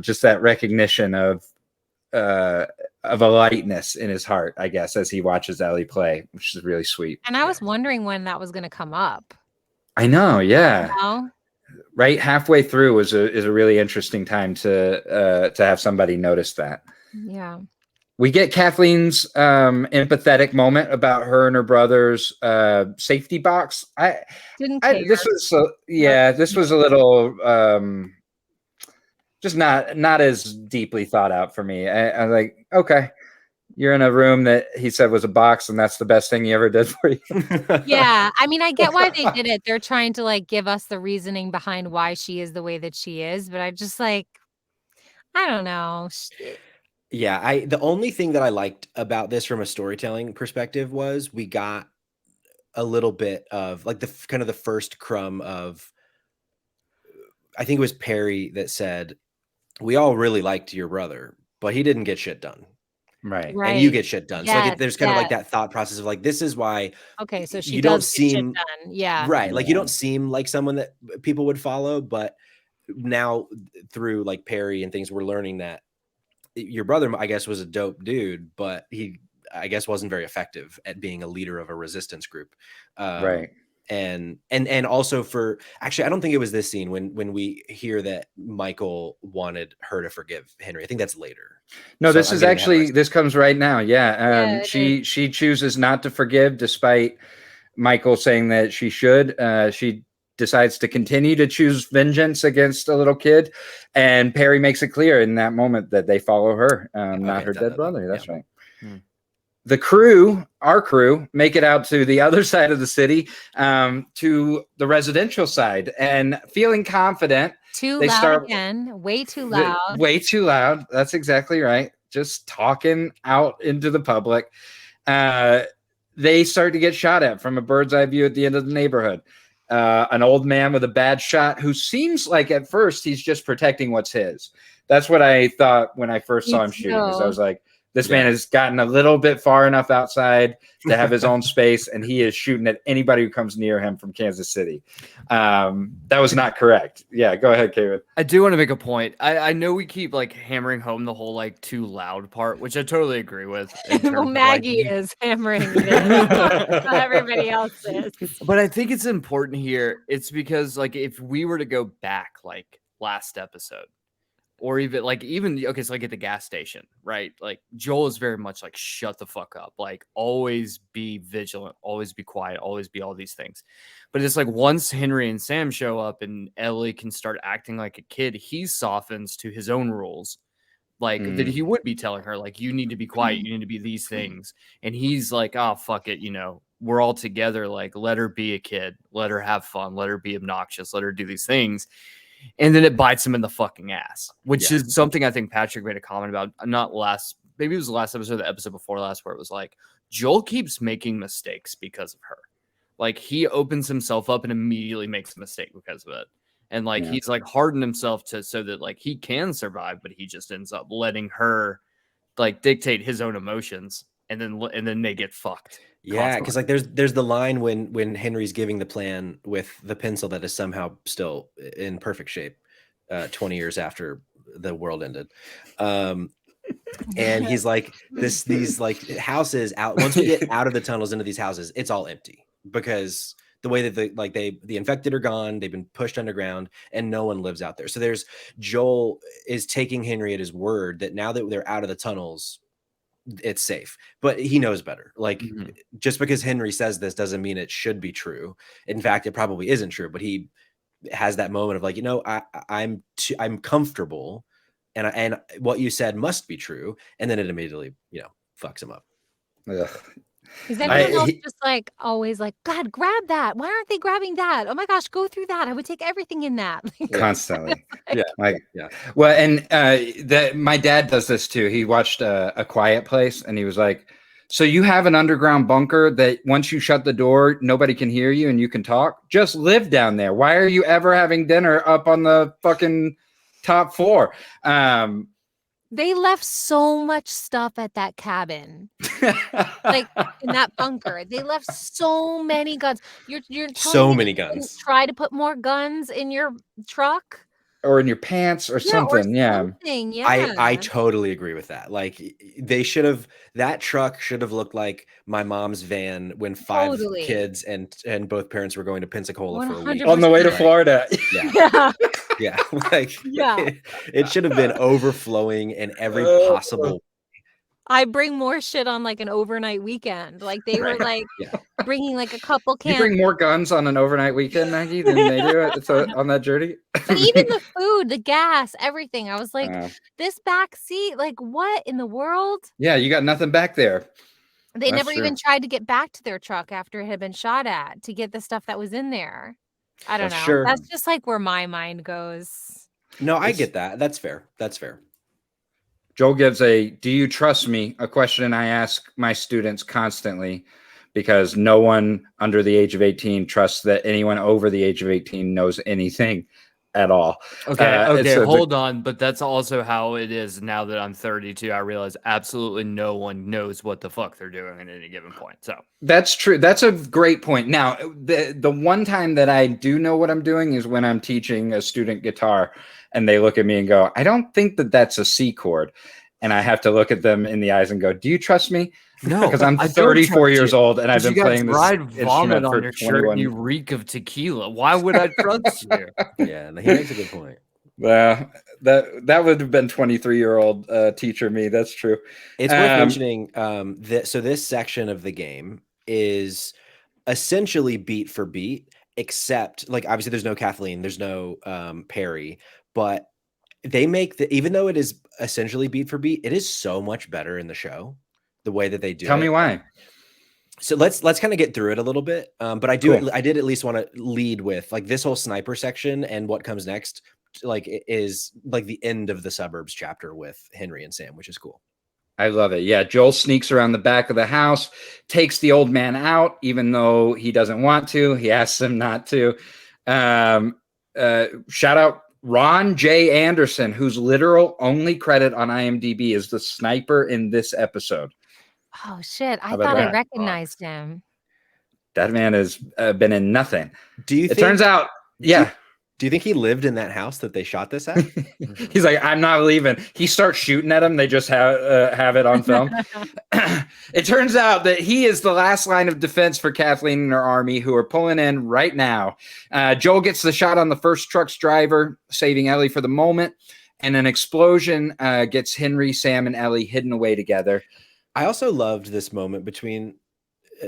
Just that recognition of a lightness in his heart, I guess, as he watches Ellie play, which is really sweet. And I was wondering when that was going to come up. I know, right halfway through is a really interesting time to have somebody notice that. Yeah. We get Kathleen's empathetic moment about her and her brother's safety box. This was a little just not as deeply thought out for me. I was like, okay, you're in a room that he said was a box, and that's the best thing he ever did for you. Yeah, I mean, I get why they did it. They're trying to like give us the reasoning behind why she is the way that she is, but I just like, I don't know. Yeah, the only thing that I liked about this from a storytelling perspective was we got a little bit of like the first crumb of, I think it was Perry that said, we all really liked your brother, but he didn't get shit done. Right. And you get shit done. So like there's kind of like that thought process of like, this is why. Okay. So you don't seem done. Yeah. Right. Like you don't seem like someone that people would follow, but now through like Perry and things, we're learning that your brother, I guess, was a dope dude, but he, I guess, wasn't very effective at being a leader of a resistance group. Right. And also for, actually, I don't think it was this scene when we hear that Michael wanted her to forgive Henry. I think that's later. No, so this is actually, this comes right now. Yeah. She chooses not to forgive despite Michael saying that she should. She decides to continue to choose vengeance against a little kid. And Perry makes it clear in that moment that they follow her, not her dead brother. That's right. The crew, our crew, make it out to the other side of the city, to the residential side, and feeling confident. Way too loud. Way too loud. That's exactly right. Just talking out into the public. they start to get shot at from a bird's eye view at the end of the neighborhood. An old man with a bad shot who seems like at first he's just protecting what's his. That's what I thought when I first saw him shooting. Is I was like, this man has gotten a little bit far enough outside to have his own space, and he is shooting at anybody who comes near him from Kansas City. That was not correct. Yeah, go ahead, Kamen. I do want to make a point. I know we keep like hammering home the whole like too loud part, which I totally agree with. Well, Maggie is hammering it. Everybody else is. But I think it's important here. It's because like if we were to go back like last episode, or even so like at the gas station, right? Like Joel is very much like shut the fuck up, like always be vigilant, always be quiet, always be all these things. But it's like once Henry and Sam show up and Ellie can start acting like a kid, he softens to his own rules, like that he would be telling her like you need to be quiet, you need to be these things, and he's like, oh fuck it, we're all together, like let her be a kid, let her have fun, let her be obnoxious, let her do these things. And then it bites him in the fucking ass, which is something I think Patrick made a comment about. Maybe it was the last episode, the episode before last, where it was like, Joel keeps making mistakes because of her. Like he opens himself up and immediately makes a mistake because of it. And like, he's like hardened himself so that like he can survive, but he just ends up letting her like dictate his own emotions. And then they get fucked. Yeah, because like there's the line when Henry's giving the plan with the pencil that is somehow still in perfect shape 20 years after the world ended. And he's like, these like houses out, once we get out of the tunnels into these houses, it's all empty because the way that the infected are gone, they've been pushed underground and no one lives out there. So Joel is taking Henry at his word that now that they're out of the tunnels, it's safe, but he knows better. Like just because Henry says this doesn't mean it should be true. In fact, it probably isn't true, but he has that moment of like, I'm comfortable and what you said must be true. And then it immediately, fucks him up. Ugh. Is anyone else just like always like, God, grab that? Why aren't they grabbing that? Oh my gosh, go through that. I would take everything in that. Constantly. Well, and my dad does this too. He watched A Quiet Place and he was like, so you have an underground bunker that once you shut the door, nobody can hear you and you can talk? Just live down there. Why are you ever having dinner up on the fucking top floor? They left so much stuff at that cabin, like in that bunker. They left so many guns. You're so many guns. Try to put more guns in your truck or in your pants or something. Yeah. I totally agree with that. Like that truck should have looked like my mom's van when 5 kids and both parents were going to Pensacola for a week on the way to Florida. Yeah. It should have been overflowing in every possible. I bring more shit on like an overnight weekend. Like they were like bringing like a couple cans. You bring more guns on an overnight weekend, Maggie, than they do on that journey. But even the food, the gas, everything. I was like, this back seat, like what in the world? Yeah, you got nothing back there. They never even tried to get back to their truck after it had been shot at to get the stuff that was in there. I don't know. Sure. That's just like where my mind goes. No, I get that. That's fair. Joel gives do you trust me? A question I ask my students constantly because no one under the age of 18 trusts that anyone over the age of 18 knows anything at all. Okay, hold on. But that's also how it is now that I'm 32. I realize absolutely no one knows what the fuck they're doing at any given point. So that's true. That's a great point. Now, the one time that I do know what I'm doing is when I'm teaching a student guitar and they look at me and go, I don't think that's a C chord. And I have to look at them in the eyes and go, do you trust me? No, because I'm 34 years old and I've been playing this vomit on your shirt and you reek of tequila. Why would I trust you? Yeah, he makes a good point. Well, that would have been 23-year-old teacher me. That's true. It's worth mentioning so this section of the game is essentially beat for beat, except like obviously there's no Kathleen, there's no Perry, but they make even though it is essentially beat for beat, it is so much better in the show. The way that they do. Tell me why. So let's kind of get through it a little bit. But I did at least want to lead with like this whole sniper section and what comes next. Like is like the end of the suburbs chapter with Henry and Sam, which is cool. I love it. Yeah, Joel sneaks around the back of the house, takes the old man out, even though he doesn't want to. He asks him not to. Shout out Ron J. Anderson, whose literal only credit on IMDb is the sniper in this episode. Oh, shit. I thought I recognized him. That man has been in nothing. It turns out, yeah. Do you think he lived in that house that they shot this at? He's like, I'm not leaving. He starts shooting at him. They just have it on film. It turns out that he is the last line of defense for Kathleen and her army, who are pulling in right now. Joel gets the shot on the first truck's driver, saving Ellie for the moment. And an explosion gets Henry, Sam, and Ellie hidden away together. I also loved this moment between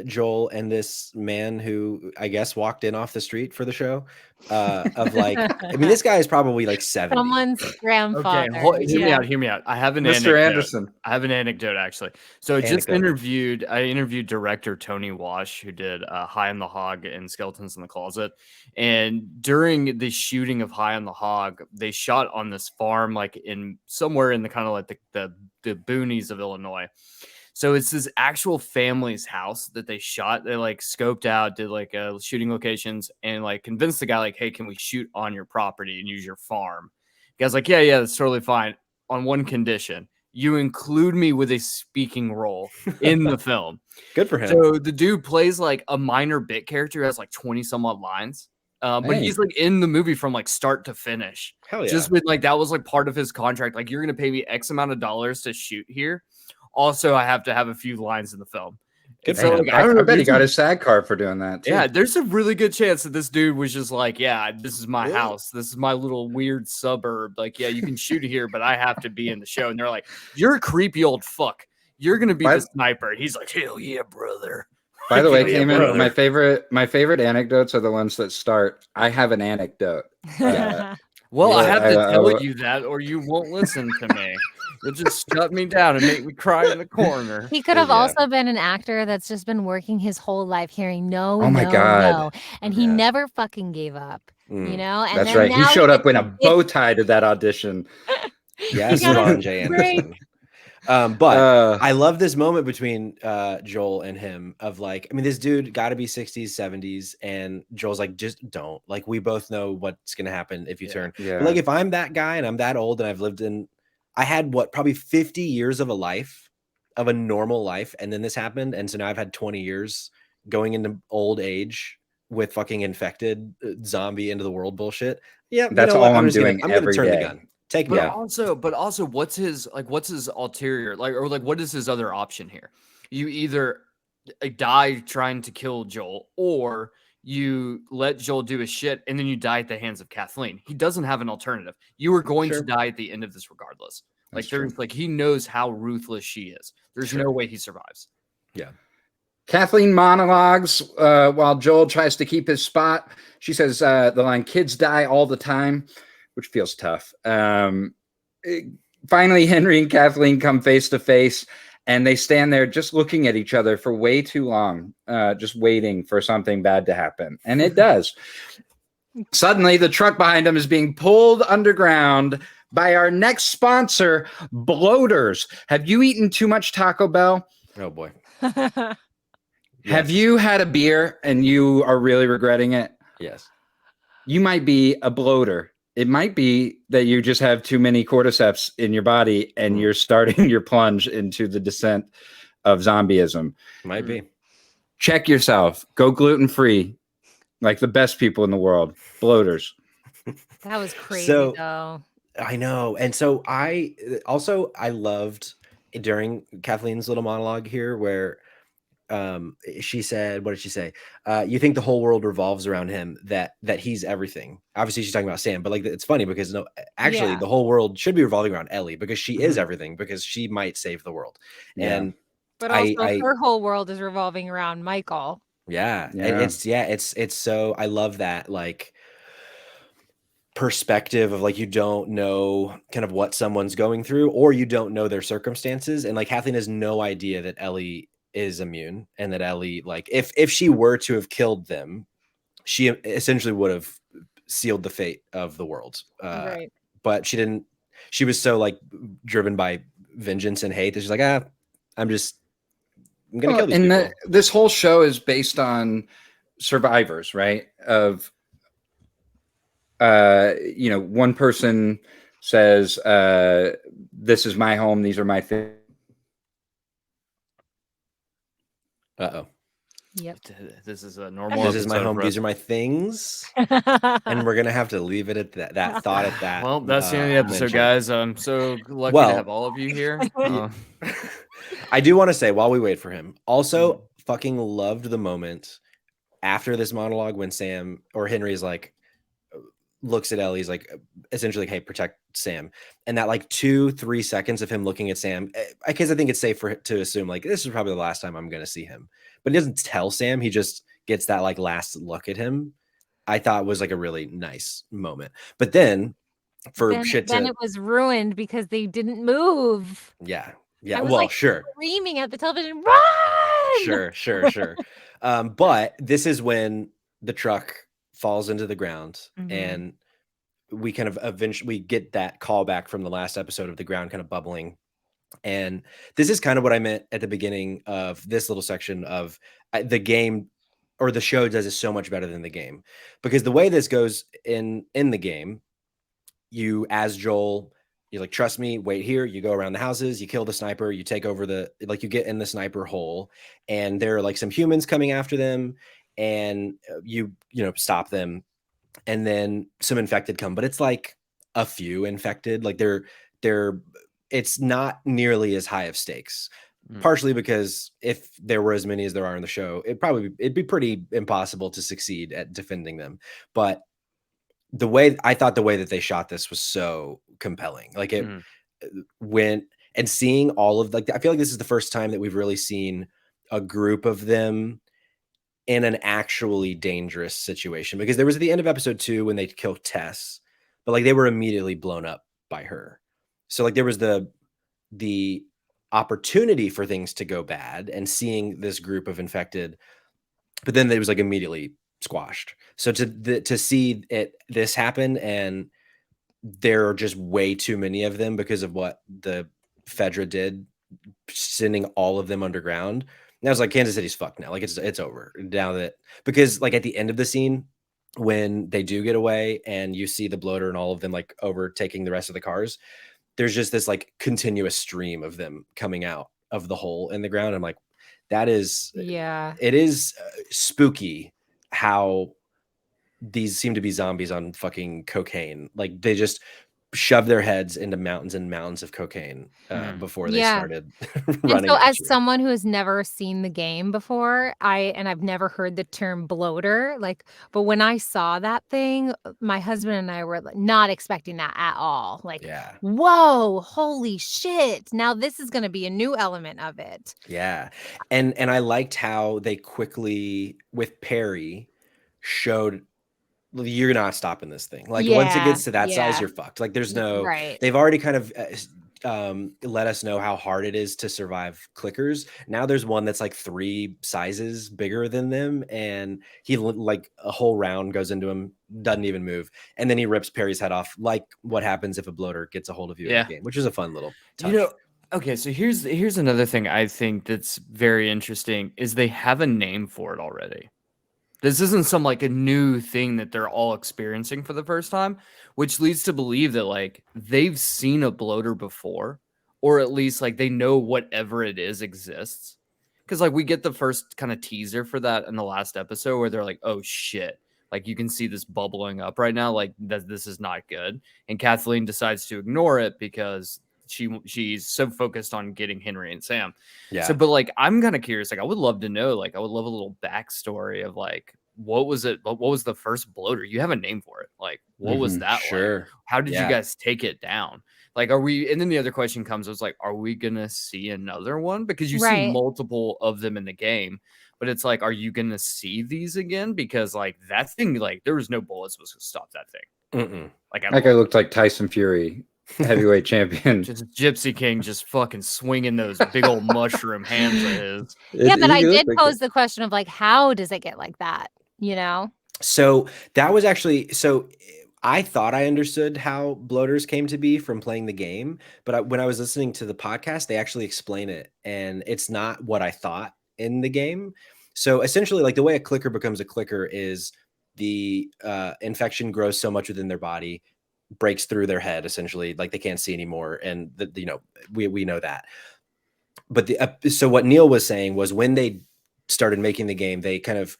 Joel and this man who I guess walked in off the street for the show. Of like, I mean, this guy is probably like 70. Someone's grandfather. Okay, hear me out. I have an Mr. anecdote. Anderson. I have an anecdote actually. So I interviewed director Tony Wash, who did High on the Hog and Skeletons in the Closet. And during the shooting of High on the Hog, they shot on this farm, like in somewhere in the kind of like the boonies of Illinois. So it's this actual family's house that they shot. They like scoped out, did like shooting locations, and like convinced the guy like, hey, can we shoot on your property and use your farm? The guy's like, yeah, that's totally fine. On one condition, you include me with a speaking role in the film. Good for him. So the dude plays like a minor bit character who has like 20 some odd lines. But he's like in the movie from like start to finish. Hell yeah. Just with like, that was like part of his contract. Like, you're going to pay me X amount of dollars to shoot here. Also, I have to have a few lines in the film. So, like, I bet he got his SAG card for doing that, too. Yeah, there's a really good chance that this dude was just like, yeah, this is my house. This is my little weird suburb. Like, yeah, you can shoot here, but I have to be in the show. And they're like, you're a creepy old fuck. You're going to be the sniper. And he's like, hell yeah, brother. By the way, Kamen, my favorite anecdotes are the ones that start, I have an anecdote. Well, I have to tell you that, or you won't listen to me. You'll just shut me down and make me cry in the corner. He could have also been an actor that's just been working his whole life hearing no, no. And he never fucking gave up, you know? And that's right. He showed up in a bow tie to that audition. Yes, Ron J. Anderson. But I love this moment between Joel and him of like, I mean, this dude got to be 60s, 70s, and Joel's like, just don't. Like, we both know what's going to happen if you turn. Yeah. But like, if I'm that guy and I'm that old and I've lived in, I had probably 50 years of a normal life, and then this happened, and so now I've had 20 years going into old age with fucking infected zombie into the world bullshit. Yeah, that's all I'm doing. I'm gonna turn the gun. Take me. But also, what's his ulterior, like, or like, what is his other option here? You either die trying to kill Joel, or you let Joel do his shit, and then you die at the hands of Kathleen. He doesn't have an alternative. You are going to die at the end of this regardless. Like, there's like, he knows how ruthless she is. There's no way he survives. Yeah. Kathleen monologues while Joel tries to keep his spot. She says the line, kids die all the time, which feels tough. Finally, Henry and Kathleen come face to face, and they stand there just looking at each other for way too long, just waiting for something bad to happen. And it does. Suddenly, the truck behind them is being pulled underground by our next sponsor, Bloaters. Have you eaten too much Taco Bell? Oh, boy. Have you had a beer and you are really regretting it? Yes. You might be a bloater. It might be that you just have too many cordyceps in your body and you're starting your plunge into the descent of zombieism. Might be. Check yourself. Go gluten-free, like the best people in the world. Bloaters. That was crazy, though. I know. And so I loved during Kathleen's little monologue here where she said, what did she say? You think the whole world revolves around him, that he's everything. Obviously she's talking about Sam, but like, it's funny because the whole world should be revolving around Ellie because she is everything, because she might save the world. But also her whole world is revolving around Michael. And it's so, I love that, like, perspective of like, you don't know kind of what someone's going through, or you don't know their circumstances, and like Kathleen has no idea that Ellie is immune, and that Ellie, like, if she were to have killed them, she essentially would have sealed the fate of the world. But she didn't. She was so like driven by vengeance and hate. It's just like, I'm gonna kill these and people. This whole show is based on survivors, right? Of one person says, this is my home, these are my things. Uh-oh. Yep. This is a normal. This is my home. These are my things, and we're gonna have to leave it at that thought. At that. Well, that's the end of the episode, guys. I'm so lucky to have all of you here. I do want to say while we wait for him, also fucking loved the moment after this monologue when Sam or Henry is like, looks at Ellie's like essentially like, hey, protect Sam, and that like 2-3 seconds of him looking at Sam, because I think it's safe to assume like this is probably the last time I'm gonna see him, but he doesn't tell Sam, he just gets that like last look at him. I thought was like a really nice moment, but then it was ruined because they didn't move. Yeah, I was, well, like, sure, screaming at the television, run! Sure. But this is when the truck falls into the ground, and we kind of eventually get that call back from the last episode of the ground kind of bubbling. And this is kind of what I meant at the beginning of this little section of the game, or the show does it so much better than the game, because the way this goes in the game, you as Joel, you're like, trust me, wait here, you go around the houses, you kill the sniper, you take over you get in the sniper hole, and there are like some humans coming after them, and you stop them, and then some infected come, but it's like a few infected, like it's not nearly as high of stakes, partially because if there were as many as there are in the show, it'd be pretty impossible to succeed at defending them. But I thought the way that they shot this was so compelling. Like it went, and seeing all of I feel like this is the first time that we've really seen a group of them in an actually dangerous situation, because there was at the end of episode 2 when they killed Tess, but like they were immediately blown up by her. So like there was the opportunity for things to go bad, and seeing this group of infected, but then it was like immediately squashed. So to see this happen, and there are just way too many of them because of what the Fedra did, sending all of them underground. And I was like, Kansas City's fucked now. Like it's over now, because like at the end of the scene, when they do get away and you see the bloater and all of them like overtaking the rest of the cars, there's just this like continuous stream of them coming out of the hole in the ground. I'm like, it is spooky how these seem to be zombies on fucking cocaine. Like they just shove their heads into mountains and mountains of cocaine before they started running. And so as someone who has never seen the game before, I've never heard the term bloater, but when I saw that thing, my husband and I were not expecting that at all. Whoa, holy shit. Now this is going to be a new element of it. Yeah. And I liked how they quickly, with Perry, showed you're not stopping this thing. Like once it gets to that size, you're fucked. Like there's no, they've already kind of let us know how hard it is to survive clickers. Now there's one that's like 3 sizes bigger than them, and he like a whole round goes into him, doesn't even move, and then he rips Perry's head off, like what happens if a bloater gets a hold of you in the game, which is a fun little touch. Okay, so here's another thing I think that's very interesting is they have a name for it already. This isn't some like a new thing that they're all experiencing for the first time, which leads to believe that like they've seen a bloater before, or at least like they know whatever it is exists. Because like we get the first kind of teaser for that in the last episode where they're like, oh shit, like you can see this bubbling up right now, like this is not good. And Kathleen decides to ignore it because she's so focused on getting Henry and Sam. Yeah. So, but like, I'm kind of curious. Like, I would love to know. Like, I would love a little backstory of like, what was it? What was the first bloater? You have a name for it. Like, what was that? Sure. Like? How did you guys take it down? Like, are we? And then the other question comes was like, are we gonna see another one? Because you see multiple of them in the game, but it's like, are you gonna see these again? Because like that thing, like there was no bullets was gonna stop that thing. Like that guy looked like Tyson Fury. Heavyweight champion, just Gypsy King, just fucking swinging those big old mushroom hands of his. But I did pose the question of like, how does it get like that? You know. So that was actually I thought I understood how bloaters came to be from playing the game, but when I was listening to the podcast, they actually explain it, and it's not what I thought in the game. So essentially, like the way a clicker becomes a clicker is the infection grows so much within their body, breaks through their head, essentially, like they can't see anymore, and we know that. But so what Neil was saying was when they started making the game, they kind of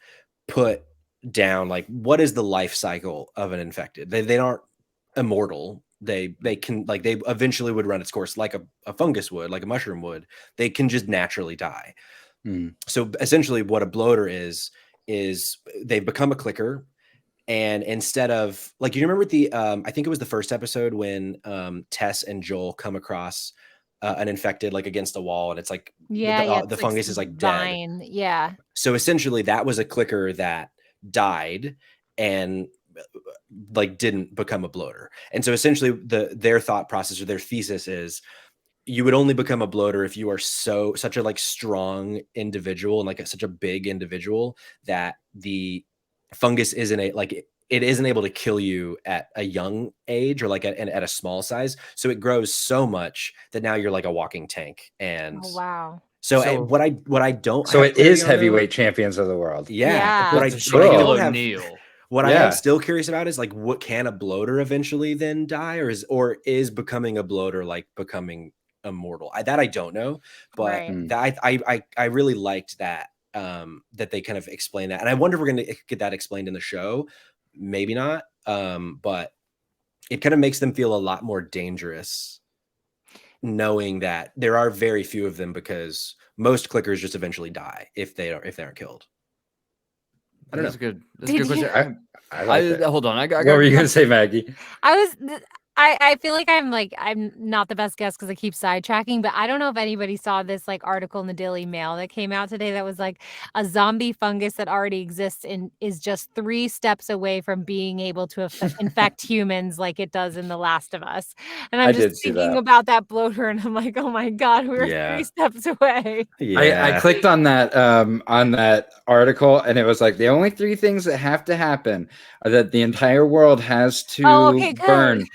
put down like what is the life cycle of an infected. They aren't immortal. They can, like, they eventually would run its course like a fungus would, like a mushroom would. They can just naturally die. So essentially what a bloater is they've become a clicker, and instead of, like, you remember the I think it was the first episode when Tess and Joel come across an infected, like, against a wall, and it's like the fungus is like vine. dead. Yeah. So essentially that was a clicker that died and like didn't become a bloater. And so essentially their thought process or their thesis is you would only become a bloater if you are such a like strong individual and like such a big individual that the fungus isn't it isn't able to kill you at a young age or like at a small size. So it grows so much that now you're like a walking tank. And oh, wow. So what I don't, so it is heavyweight champions of the world. Yeah. What I am still curious about is like, what can a bloater eventually then die, or is becoming a bloater like becoming immortal? That I don't know, but that I really liked that that they kind of explain that, and I wonder if we're going to get that explained in the show. Maybe not, but it kind of makes them feel a lot more dangerous, knowing that there are very few of them, because most clickers just eventually die if they aren't killed. I don't know. That's good. That's a good question. I like hold on. What were you gonna say, Maggie? I feel like I'm not the best guest because I keep sidetracking, but I don't know if anybody saw this like article in the Daily Mail that came out today that was like a zombie fungus that already exists and is just 3 steps away from being able to infect humans like it does in The Last of Us. And I'm just thinking about that bloater, and I'm like, oh my god, we're 3 steps away. I clicked on that article, and it was like the only 3 things that have to happen are that the entire world has to burn.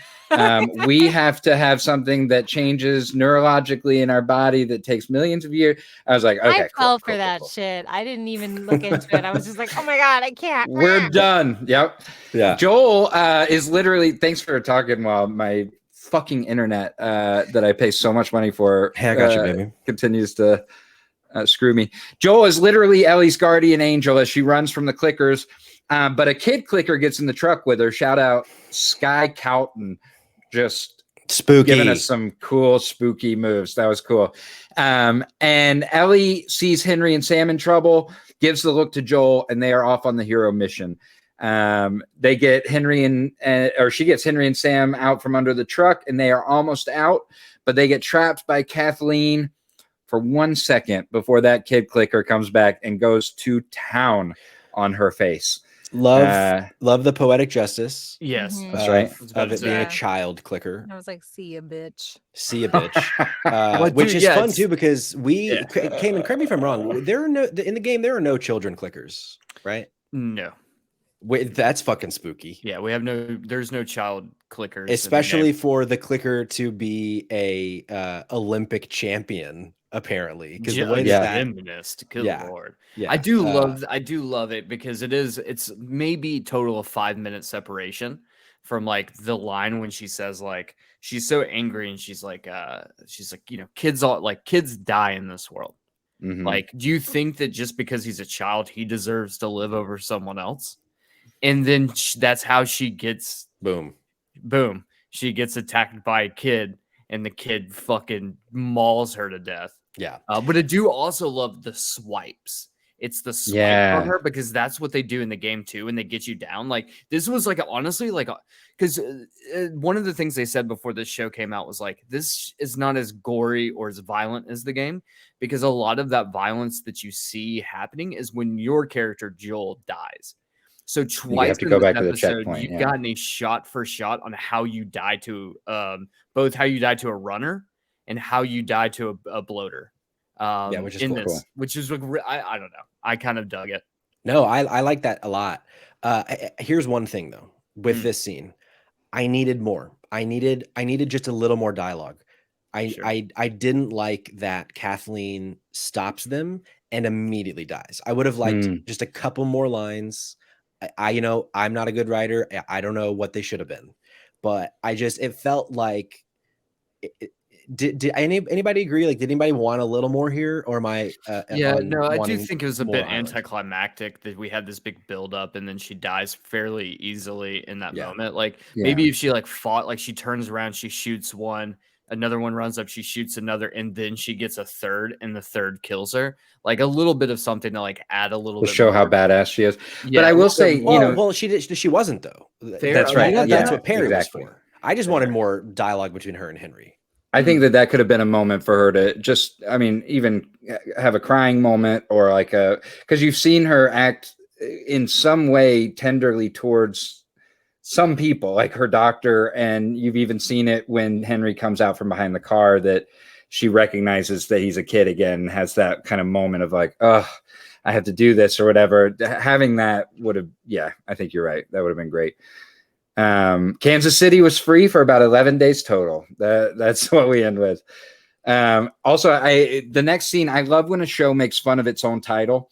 We have to have something that changes neurologically in our body that takes millions of years. I was like, okay, I fell for that shit. I didn't even look into it. I was just like, oh my god, I can't. We're done. Yep. Yeah. Joel is literally, thanks for talking while my fucking internet that I pay so much money for I got you, baby. Continues to screw me. Joel is literally Ellie's guardian angel as she runs from the clickers. But a kid clicker gets in the truck with her. Shout out Sky Cowton. Just spooky, giving us some cool spooky moves. That was cool. And Ellie sees Henry and Sam in trouble, gives the look to Joel, and they are off on the hero mission. They get she gets Henry and Sam out from under the truck, and they are almost out, but they get trapped by Kathleen for 1 second before that kid clicker comes back and goes to town on her face. Love the poetic justice. Yes, that's right. Of it being a child clicker. I was like, see ya, bitch. See ya, bitch. Which is fun too, because Kamen, correct me if I'm wrong. In the game there are no children clickers, right? No. Wait, that's fucking spooky. Yeah, there's no child clickers, especially for the clicker to be a Olympic champion, apparently, because the way gymnast, good lord. I do love it because it's maybe total of 5 minute separation from like the line when she says, like, she's so angry and she's like, kids die in this world. Like, do you think that just because he's a child he deserves to live over someone else? And then that's how she gets boom. She gets attacked by a kid, and the kid fucking mauls her to death. Yeah. But I do also love the swipes. It's the swipe on her, because that's what they do in the game too, and they get you down. Like, this was like, honestly, like, because one of the things they said before this show came out was like, this is not as gory or as violent as the game, because a lot of that violence that you see happening is when your character Joel dies. So twice in this episode, you've gotten a shot for shot on how you die to both how you die to a runner and how you die to a bloater. Which is cool. Which is like, I don't know. I kind of dug it. No, I like that a lot. Here's one thing though with this scene. I needed more. I needed just a little more dialogue. I didn't like that Kathleen stops them and immediately dies. I would have liked just a couple more lines. You know, I'm not a good writer. I don't know what they should have been, but it felt like. Did anybody agree? Like, did anybody want a little more here, or am I? No, I do think it was a bit anticlimactic that we had this big build up and then she dies fairly easily in that moment. Like maybe if she like fought, like she turns around, she shoots one, another one runs up, she shoots another, and then she gets a third, and the third kills her. Like a little bit of something to like add a little bit to show more. how badass she is. But I will say, well, she wasn't though. That's right. That's what Perry was for. I just wanted more dialogue between her and Henry. I think that could have been a moment for her to just, I mean, even have a crying moment, or like because you've seen her act in some way tenderly towards some people, like her doctor, and you've even seen it when Henry comes out from behind the car, that she recognizes that he's a kid again, has that kind of moment of like, oh, I have to do this or whatever. Having that would have, I think you're right. That would have been great. Kansas City was free for about 11 days total. That's what we end with. Also, the next scene, I love when a show makes fun of its own title.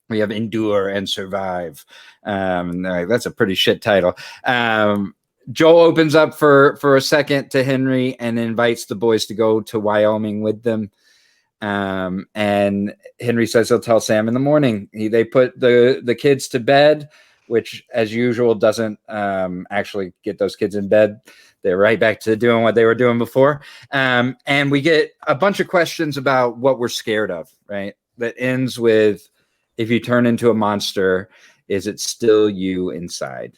We have Endure and Survive. That's a pretty shit title. Joel opens up for a second to Henry and invites the boys to go to Wyoming with them. And Henry says he'll tell Sam in the morning. They put the kids to bed, which as usual doesn't actually get those kids in bed. They're right back to doing what they were doing before. And we get a bunch of questions about what we're scared of, right? That ends with, if you turn into a monster, is it still you inside?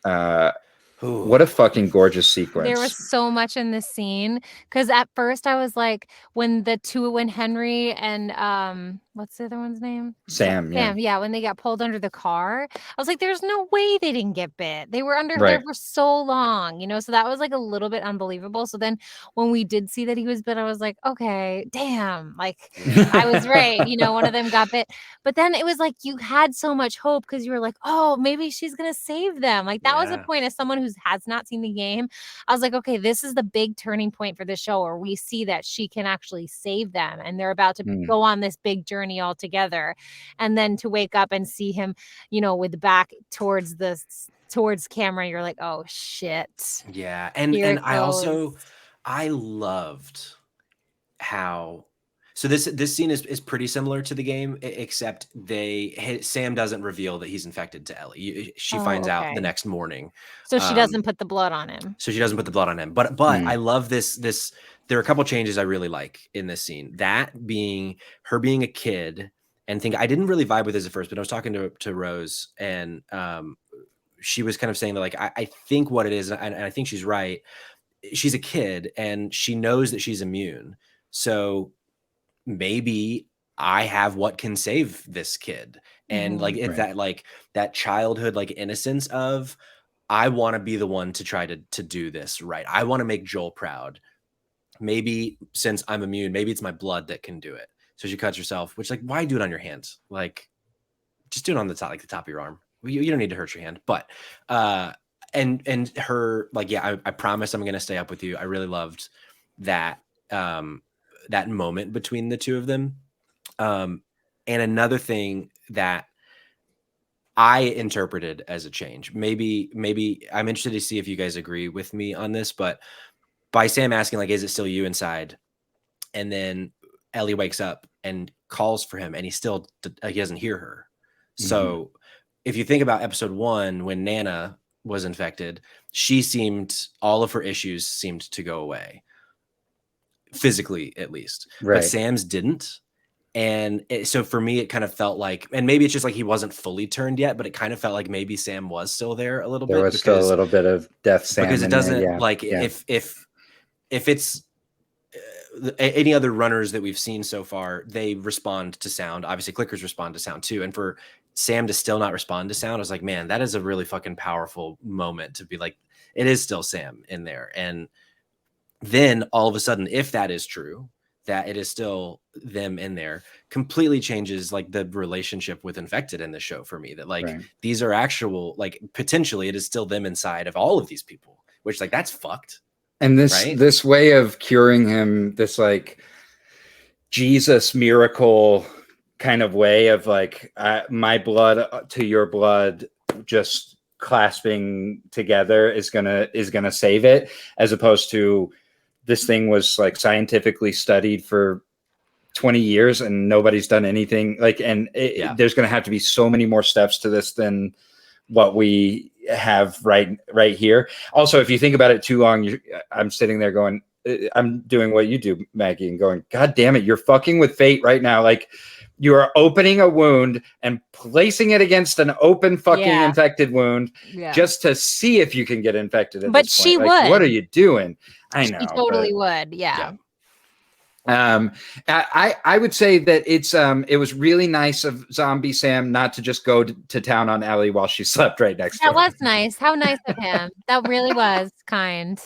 What a fucking gorgeous sequence. There was so much in this scene, because at first I was like, when Henry and what's the other one's name? Sam, when they got pulled under the car, I was like, there's no way they didn't get bit. They were under there for so long, you know, so that was like a little bit unbelievable. So then when we did see that he was bit, I was like, okay, damn, like I was right, you know, one of them got bit. But then it was like you had so much hope, because you were like, oh, maybe she's gonna save them. Like that was the point. As someone who has not seen the game, I was like, okay, this is the big turning point for the show, where we see that she can actually save them, and they're about to go on this big journey all together. And then to wake up and see him, you know, with the back towards camera, you're like, oh shit. Yeah. And I loved how, so this scene is pretty similar to the game, except Sam doesn't reveal that he's infected to Ellie. She finds out the next morning. So she doesn't put the blood on him. But I love this. There are a couple changes I really like in this scene. That being her being a kid, and I didn't really vibe with this at first, but I was talking to Rose, and she was kind of saying that, like, I think what it is, and I think she's right. She's a kid and she knows that she's immune. So maybe I have what can save this kid. And like, it's that, like that childhood, like innocence of, I want to be the one to try to do this right. I want to make Joel proud. Maybe since I'm immune, maybe it's my blood that can do it. So she cuts herself, which, like, why do it on your hands? Like, just do it on the top, like the top of your arm. You don't need to hurt your hand. But and her, like, yeah, I promise I'm gonna stay up with you. I really loved that that moment between the two of them. And another thing that I interpreted as a change, maybe I'm interested to see if you guys agree with me on this, but by Sam asking, like, is it still you inside? And then Ellie wakes up and calls for him, and he doesn't hear her. So if you think about episode 1, when Nana was infected, all of her issues seemed to go away, physically at least. But Sam's didn't. And so for me, it kind of felt like, and maybe it's just like he wasn't fully turned yet, but it kind of felt like maybe Sam was still there a little bit. There was still a little bit of death Sam. Because it doesn't, if it's any other runners that we've seen so far, they respond to sound. Obviously, clickers respond to sound too. And for Sam to still not respond to sound, I was like, man, that is a really fucking powerful moment to be like, it is still Sam in there. And then all of a sudden, if that is true, that it is still them in there completely changes like the relationship with infected in the show for me. That like these are actual, like potentially it is still them inside of all of these people, which like that's fucked. And this way of curing him, this like Jesus miracle kind of way of like my blood to your blood just clasping together is gonna save it, as opposed to this thing was like scientifically studied for 20 years and nobody's done anything like, and there's gonna have to be so many more steps to this than what we have right here. Also, if you think about it too long, I'm sitting there going, I'm doing what you do, Maggie, and going, God damn it, you're fucking with fate right now. Like you are opening a wound and placing it against an open fucking infected wound just to see if you can get infected at but this point. She like, would. What are you doing? I know. She totally would. Yeah. I would say that it was really nice of Zombie Sam not to just go to town on Ellie while she slept right next to her. That was nice. How nice of him. That really was kind.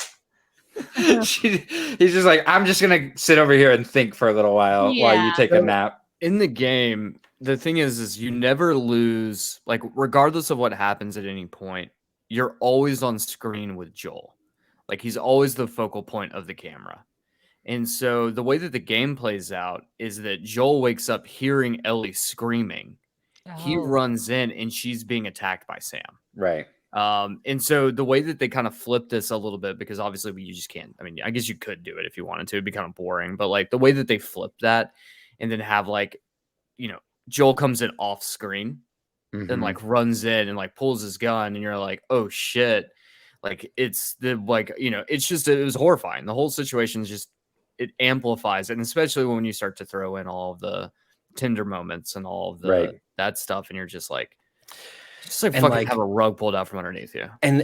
He's just like, I'm just gonna sit over here and think for a little while you take a nap. In the game, the thing is you never lose, like regardless of what happens at any point, you're always on screen with Joel. Like he's always the focal point of the camera. And so the way that the game plays out is that Joel wakes up hearing Ellie screaming. He runs in and she's being attacked by Sam. Right. And so the way that they kind of flip this a little bit, because obviously you just can't, I mean, I guess you could do it if you wanted to, it'd be kind of boring, but like the way that they flip that and then have like, you know, Joel comes in off screen and like runs in and like pulls his gun and you're like, oh shit. Like it's the, like, you know, it's just, it was horrifying. The whole situation is just, it amplifies it. And especially when you start to throw in all of the tender moments and all of the, that stuff. And you're just like fucking like, have a rug pulled out from underneath you. And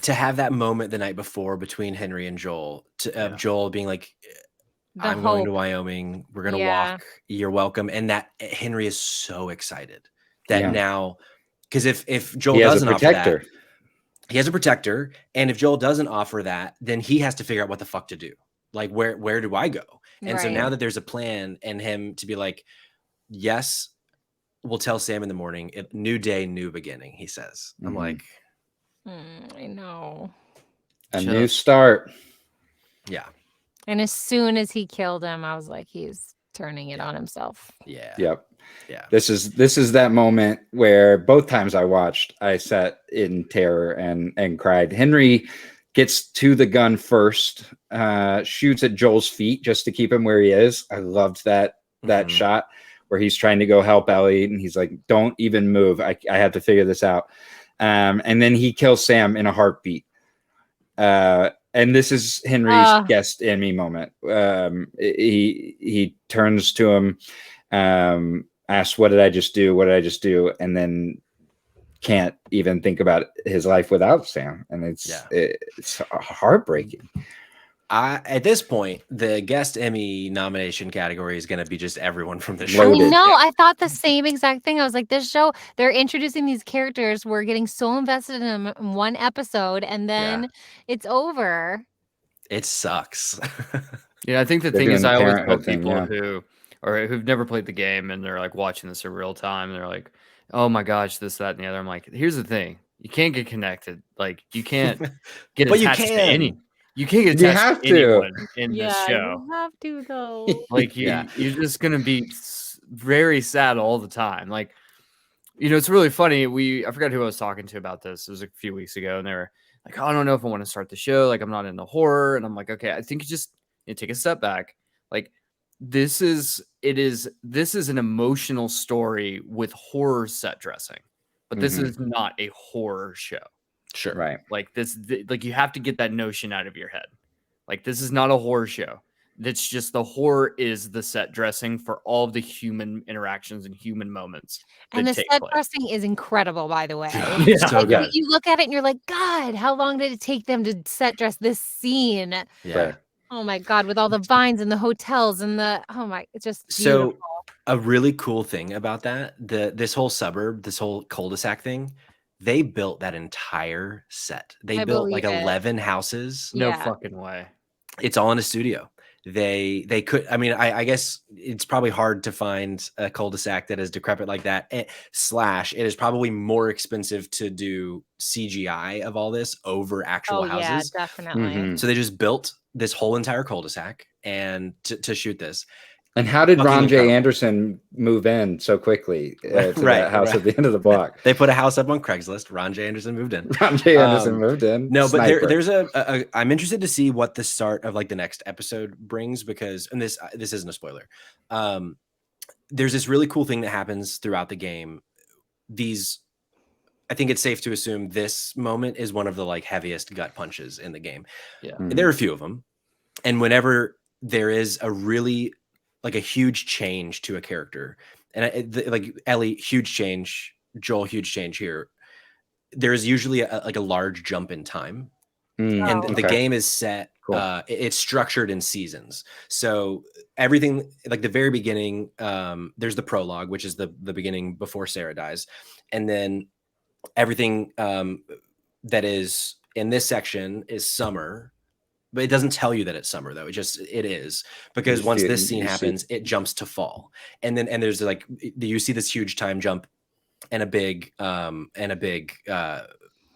to have that moment the night before between Henry and Joel, Joel being like, I'm going to Wyoming. We're going to walk. You're welcome. And that Henry is so excited that now, because if Joel doesn't offer that, he has a protector. And if Joel doesn't offer that, then he has to figure out what the fuck to do. Like, where do I go? And so now that there's a plan and him to be like, yes, we'll tell Sam in the morning, new day, new beginning, he says. I'm like, I know. A new start. Yeah. And as soon as he killed him, I was like, he's turning it on himself. Yeah. Yep. Yeah. This is that moment where both times I watched, I sat in terror and cried. Henry gets to the gun first, shoots at Joel's feet just to keep him where he is. I loved that shot where he's trying to go help Ellie and he's like, don't even move. I have to figure this out. And then he kills Sam in a heartbeat. And this is Henry's guest in me moment. He turns to him, asks, what did I just do? What did I just do? And then can't even think about his life without Sam. And it's heartbreaking. At this point, the guest Emmy nomination category is going to be just everyone from the show. I thought the same exact thing. I was like, this show, they're introducing these characters. We're getting so invested in them in one episode, and then it's over. It sucks. I think the thing is, I always tell people who've never played the game and they're like watching this in real time. And they're like, oh my gosh, this, that, and the other. I'm like, here's the thing. You can't get connected. Like you can't get attached to any. You can't get attached to anyone in this show. You have to though. Like you're just gonna be very sad all the time. Like, it's really funny. I forgot who I was talking to about this. It was a few weeks ago, and they were like, oh, I don't know if I want to start the show. Like, I'm not into horror, and I'm like, okay, I think you just take a step back. Like, this is an emotional story with horror set dressing, but this is not a horror show. Sure. Right. Like like you have to get that notion out of your head. Like this is not a horror show. That's just the horror is the set dressing for all of the human interactions and human moments. And the set dressing is incredible, by the way. So good. You look at it and you're like, God, how long did it take them to set dress this scene? Yeah. Right. Oh my God, with all the vines and the hotels and it's just beautiful. So a really cool thing about that, this whole suburb, this whole cul-de-sac thing, they built that entire set. They built like 11 houses. No fucking way. It's all in a studio. they could, I mean, I guess it's probably hard to find a cul-de-sac that is decrepit like that. It is probably more expensive to do CGI of all this over actual houses. Yeah, definitely. So they just built this whole entire cul-de-sac and to shoot this. And how did Ron J. Anderson move in so quickly to that house at the end of the block? They put a house up on Craigslist. Ron J. Anderson moved in. Ron J. Anderson moved in. No, Sniper. But there's I'm interested to see what the start of like the next episode brings, because, and this isn't a spoiler. There's this really cool thing that happens throughout the game. I think it's safe to assume this moment is one of the like heaviest gut punches in the game. Yeah, there are a few of them, and whenever there is a really like a huge change to a character, and like Ellie, huge change, Joel, huge change here, there's usually like a large jump in time. And the game is set, cool. It's structured in seasons. So everything, like the very beginning, there's the prologue, which is the beginning before Sarah dies. And then everything that is in this section is summer. But it doesn't tell you that it's summer, though. It is, because once this scene happens, it jumps to fall, and there's like you see this huge time jump and a big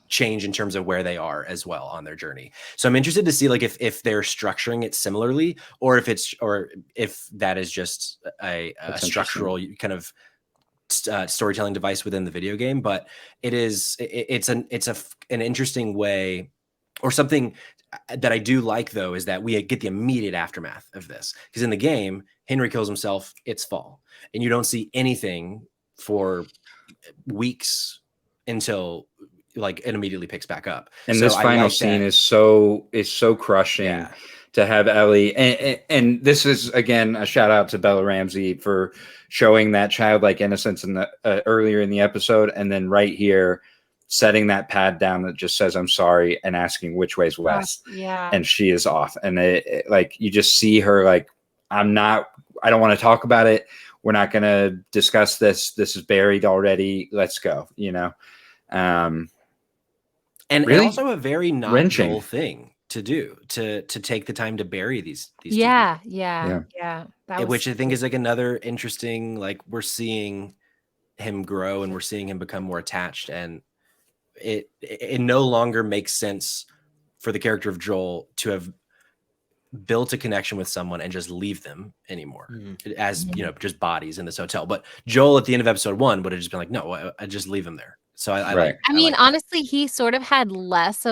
change in terms of where they are as well on their journey. So I'm interested to see like if they're structuring it similarly, or if that is just a structural kind of storytelling device within the video game. But it's an interesting way, or something that I do like, though, is that we get the immediate aftermath of this, because in the game, Henry kills himself, it's fall, and you don't see anything for weeks until like it immediately picks back up. And so this final scene is so crushing to have Ellie, and this is again a shout out to Bella Ramsey for showing that childlike innocence in the earlier in the episode, and then right here setting that pad down that just says, I'm sorry, and asking which way's west. And she is off. And it like, you just see her like, I don't want to talk about it. We're not going to discuss this. This is buried already. Let's go, and really also a very not Joel thing to do, to take the time to bury these yeah. Which I think is like another interesting, like we're seeing him grow and we're seeing him become more attached, and it no longer makes sense for the character of Joel to have built a connection with someone and just leave them anymore as just bodies in this hotel. But Joel at the end of episode 1 would have just been like, no, I just leave him there. So I mean, honestly, he sort of had less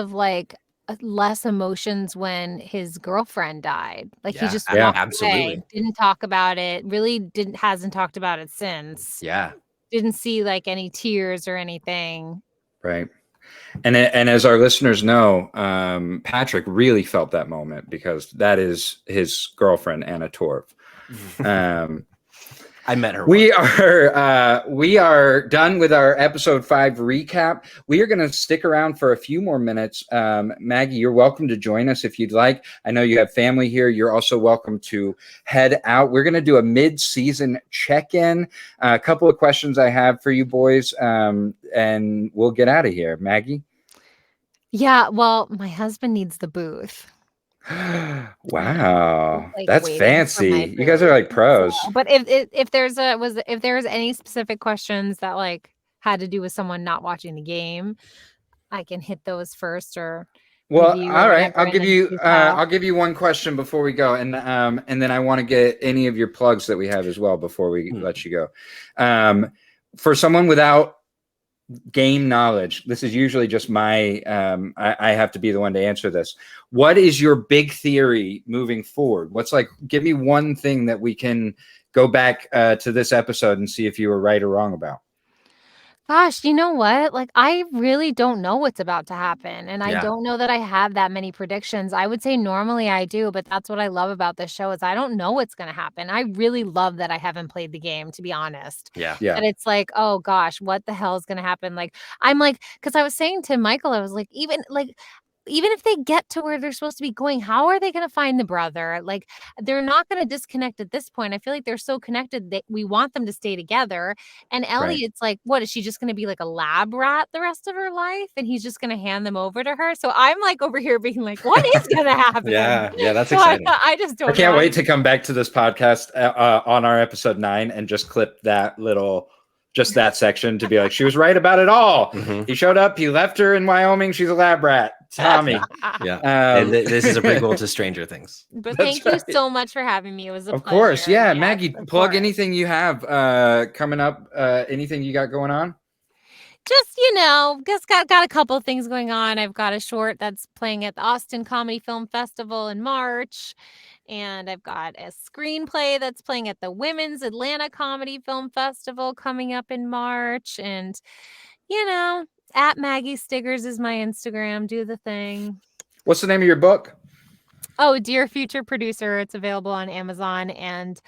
emotions when his girlfriend died. Like he just absolutely didn't talk about it. Really hasn't talked about it since. Yeah. Didn't see like any tears or anything. Right. And as our listeners know, Patrick really felt that moment, because that is his girlfriend, Anna Torv. I met her. We are done with our episode 5 recap. We are going to stick around for a few more minutes. Maggie, you're welcome to join us if you'd like. I know you have family here. You're also welcome to head out. We're going to do a mid-season check-in. A couple of questions I have for you boys, and we'll get out of here. Maggie? Yeah, well, my husband needs the booth. Wow, like, that's fancy. You guys are like pros. But if there's any specific questions that like had to do with someone not watching the game, I can hit those first. Or all right, I'll give you one question before we go, and then I want to get any of your plugs that we have as well before we let you go. For someone without game knowledge, this is usually just my I have to be the one to answer this. What is your big theory moving forward? Give me one thing that we can go back to this episode and see if you were right or wrong about. Gosh, you know what? Like, I really don't know what's about to happen. And I don't know that I have that many predictions. I would say normally I do, but that's what I love about this show is I don't know what's going to happen. I really love that I haven't played the game, to be honest. Yeah. But it's like, oh gosh, what the hell is going to happen? Like, I'm like, because I was saying to Michael, I was like, even like, even if they get to where they're supposed to be going, how are they going to find the brother? Like, they're not going to disconnect at this point. I feel like they're so connected that we want them to stay together. And Ellie, it's like, what is she just going to be like a lab rat the rest of her life? And he's just going to hand them over to her. So I'm like over here being like, what is going to happen? Yeah, that's exciting. I just don't. I can't wait to come back to this podcast on our episode 9 and just clip that just that section to be like, she was right about it all. He showed up, he left her in Wyoming. She's a lab rat. Tommy. And this is a prequel to Stranger Things. But thank you so much for having me. It was a pleasure. Of course. Yeah. Maggie, plug anything you have coming up. Anything you got going on? Just, just got a couple of things going on. I've got a short that's playing at the Austin Comedy Film Festival in March. And I've got a screenplay that's playing at the Women's Atlanta Comedy Film Festival coming up in March. And, at Maggie Stiggers is my Instagram. Do the thing. What's the name of your book? Oh, Dear Future Producer. It's available on Amazon and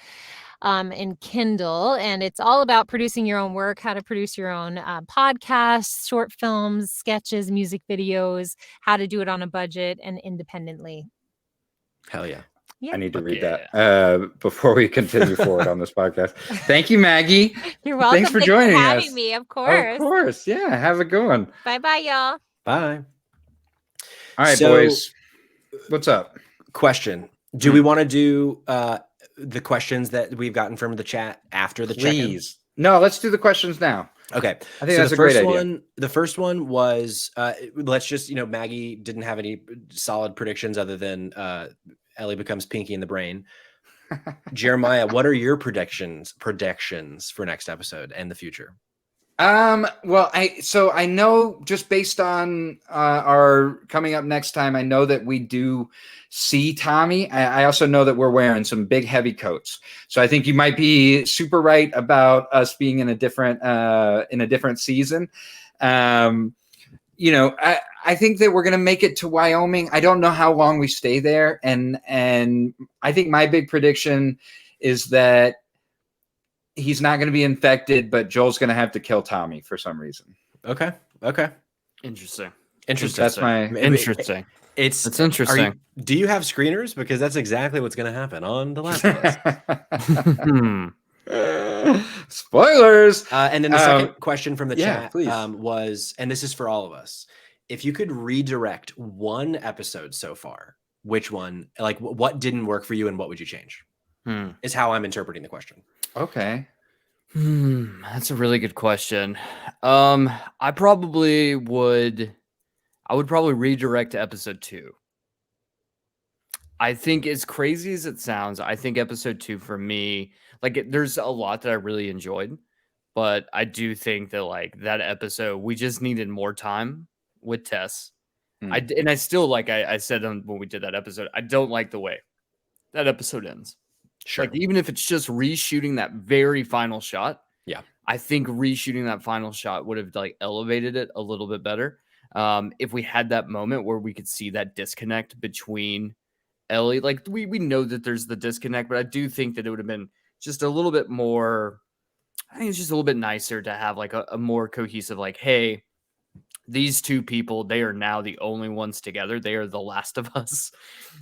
in Kindle. And it's all about producing your own work, how to produce your own podcasts, short films, sketches, music videos, how to do it on a budget and independently. Hell yeah. I need to read that before we continue forward on this podcast. Thank you, Maggie. You're welcome. Thanks for joining us. Having me, of course. Of course. Yeah. Have a good one. Bye-bye, y'all. Bye. All right, boys. What's up? Question. Do we want to do the questions that we've gotten from the chat after the check-in? No, let's do the questions now. Okay. I think that's a great idea. The first one was, let's just, Maggie didn't have any solid predictions other than Ellie becomes Pinky in the brain. Jeremiah, what are your predictions for next episode and the future? Well, I know just based on our coming up next time, I know that we do see Tommy. I also know that we're wearing some big heavy coats. So I think you might be super right about us being in a different season. I think that we're going to make it to Wyoming. I don't know how long we stay there. And I think my big prediction is that he's not going to be infected, but Joel's going to have to kill Tommy for some reason. Okay. Interesting. That's my interesting. It's interesting. Do you have screeners? Because that's exactly what's going to happen on The Last of Us. Spoilers. And then the second question from the chat please. Was, and this is for all of us, if you could redirect one episode so far, which one, like what didn't work for you and what would you change? Is how I'm interpreting the question. Okay. That's a really good question. I would probably redirect to episode 2. I think, as crazy as it sounds, I think episode 2 for me, there's a lot that I really enjoyed, but I do think that that episode, we just needed more time with Tess. I still, I said when we did that episode, I don't like the way that episode ends. Sure. Even if it's just reshooting that very final shot. Yeah. I think reshooting that final shot would have elevated it a little bit better. If we had that moment where we could see that disconnect between Ellie, we know that there's the disconnect, but I do think that it would have been just a little bit more. I think it's just a little bit nicer to have a more cohesive, hey, these two people, they are now the only ones together. They are the last of us.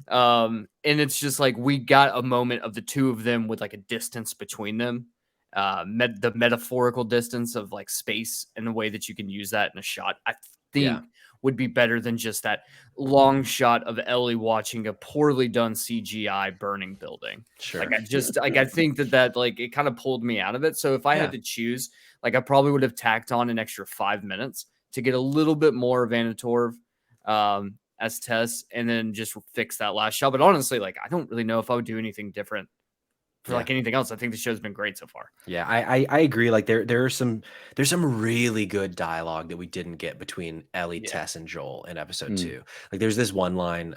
And it's just we got a moment of the two of them with a distance between them. The metaphorical distance of space and the way that you can use that in a shot, I think would be better than just that long shot of Ellie watching a poorly done CGI burning building. Sure. I think that it kind of pulled me out of it. So if I had to choose, I probably would have tacked on an extra 5 minutes to get a little bit more of Anna Torv as Tess, and then just fix that last shot. But honestly, I don't really know if I would do anything different for anything else. I think the show's been great so far. Yeah, I agree. There's some really good dialogue that we didn't get between Ellie, Tess, and Joel in episode 2. There's this one line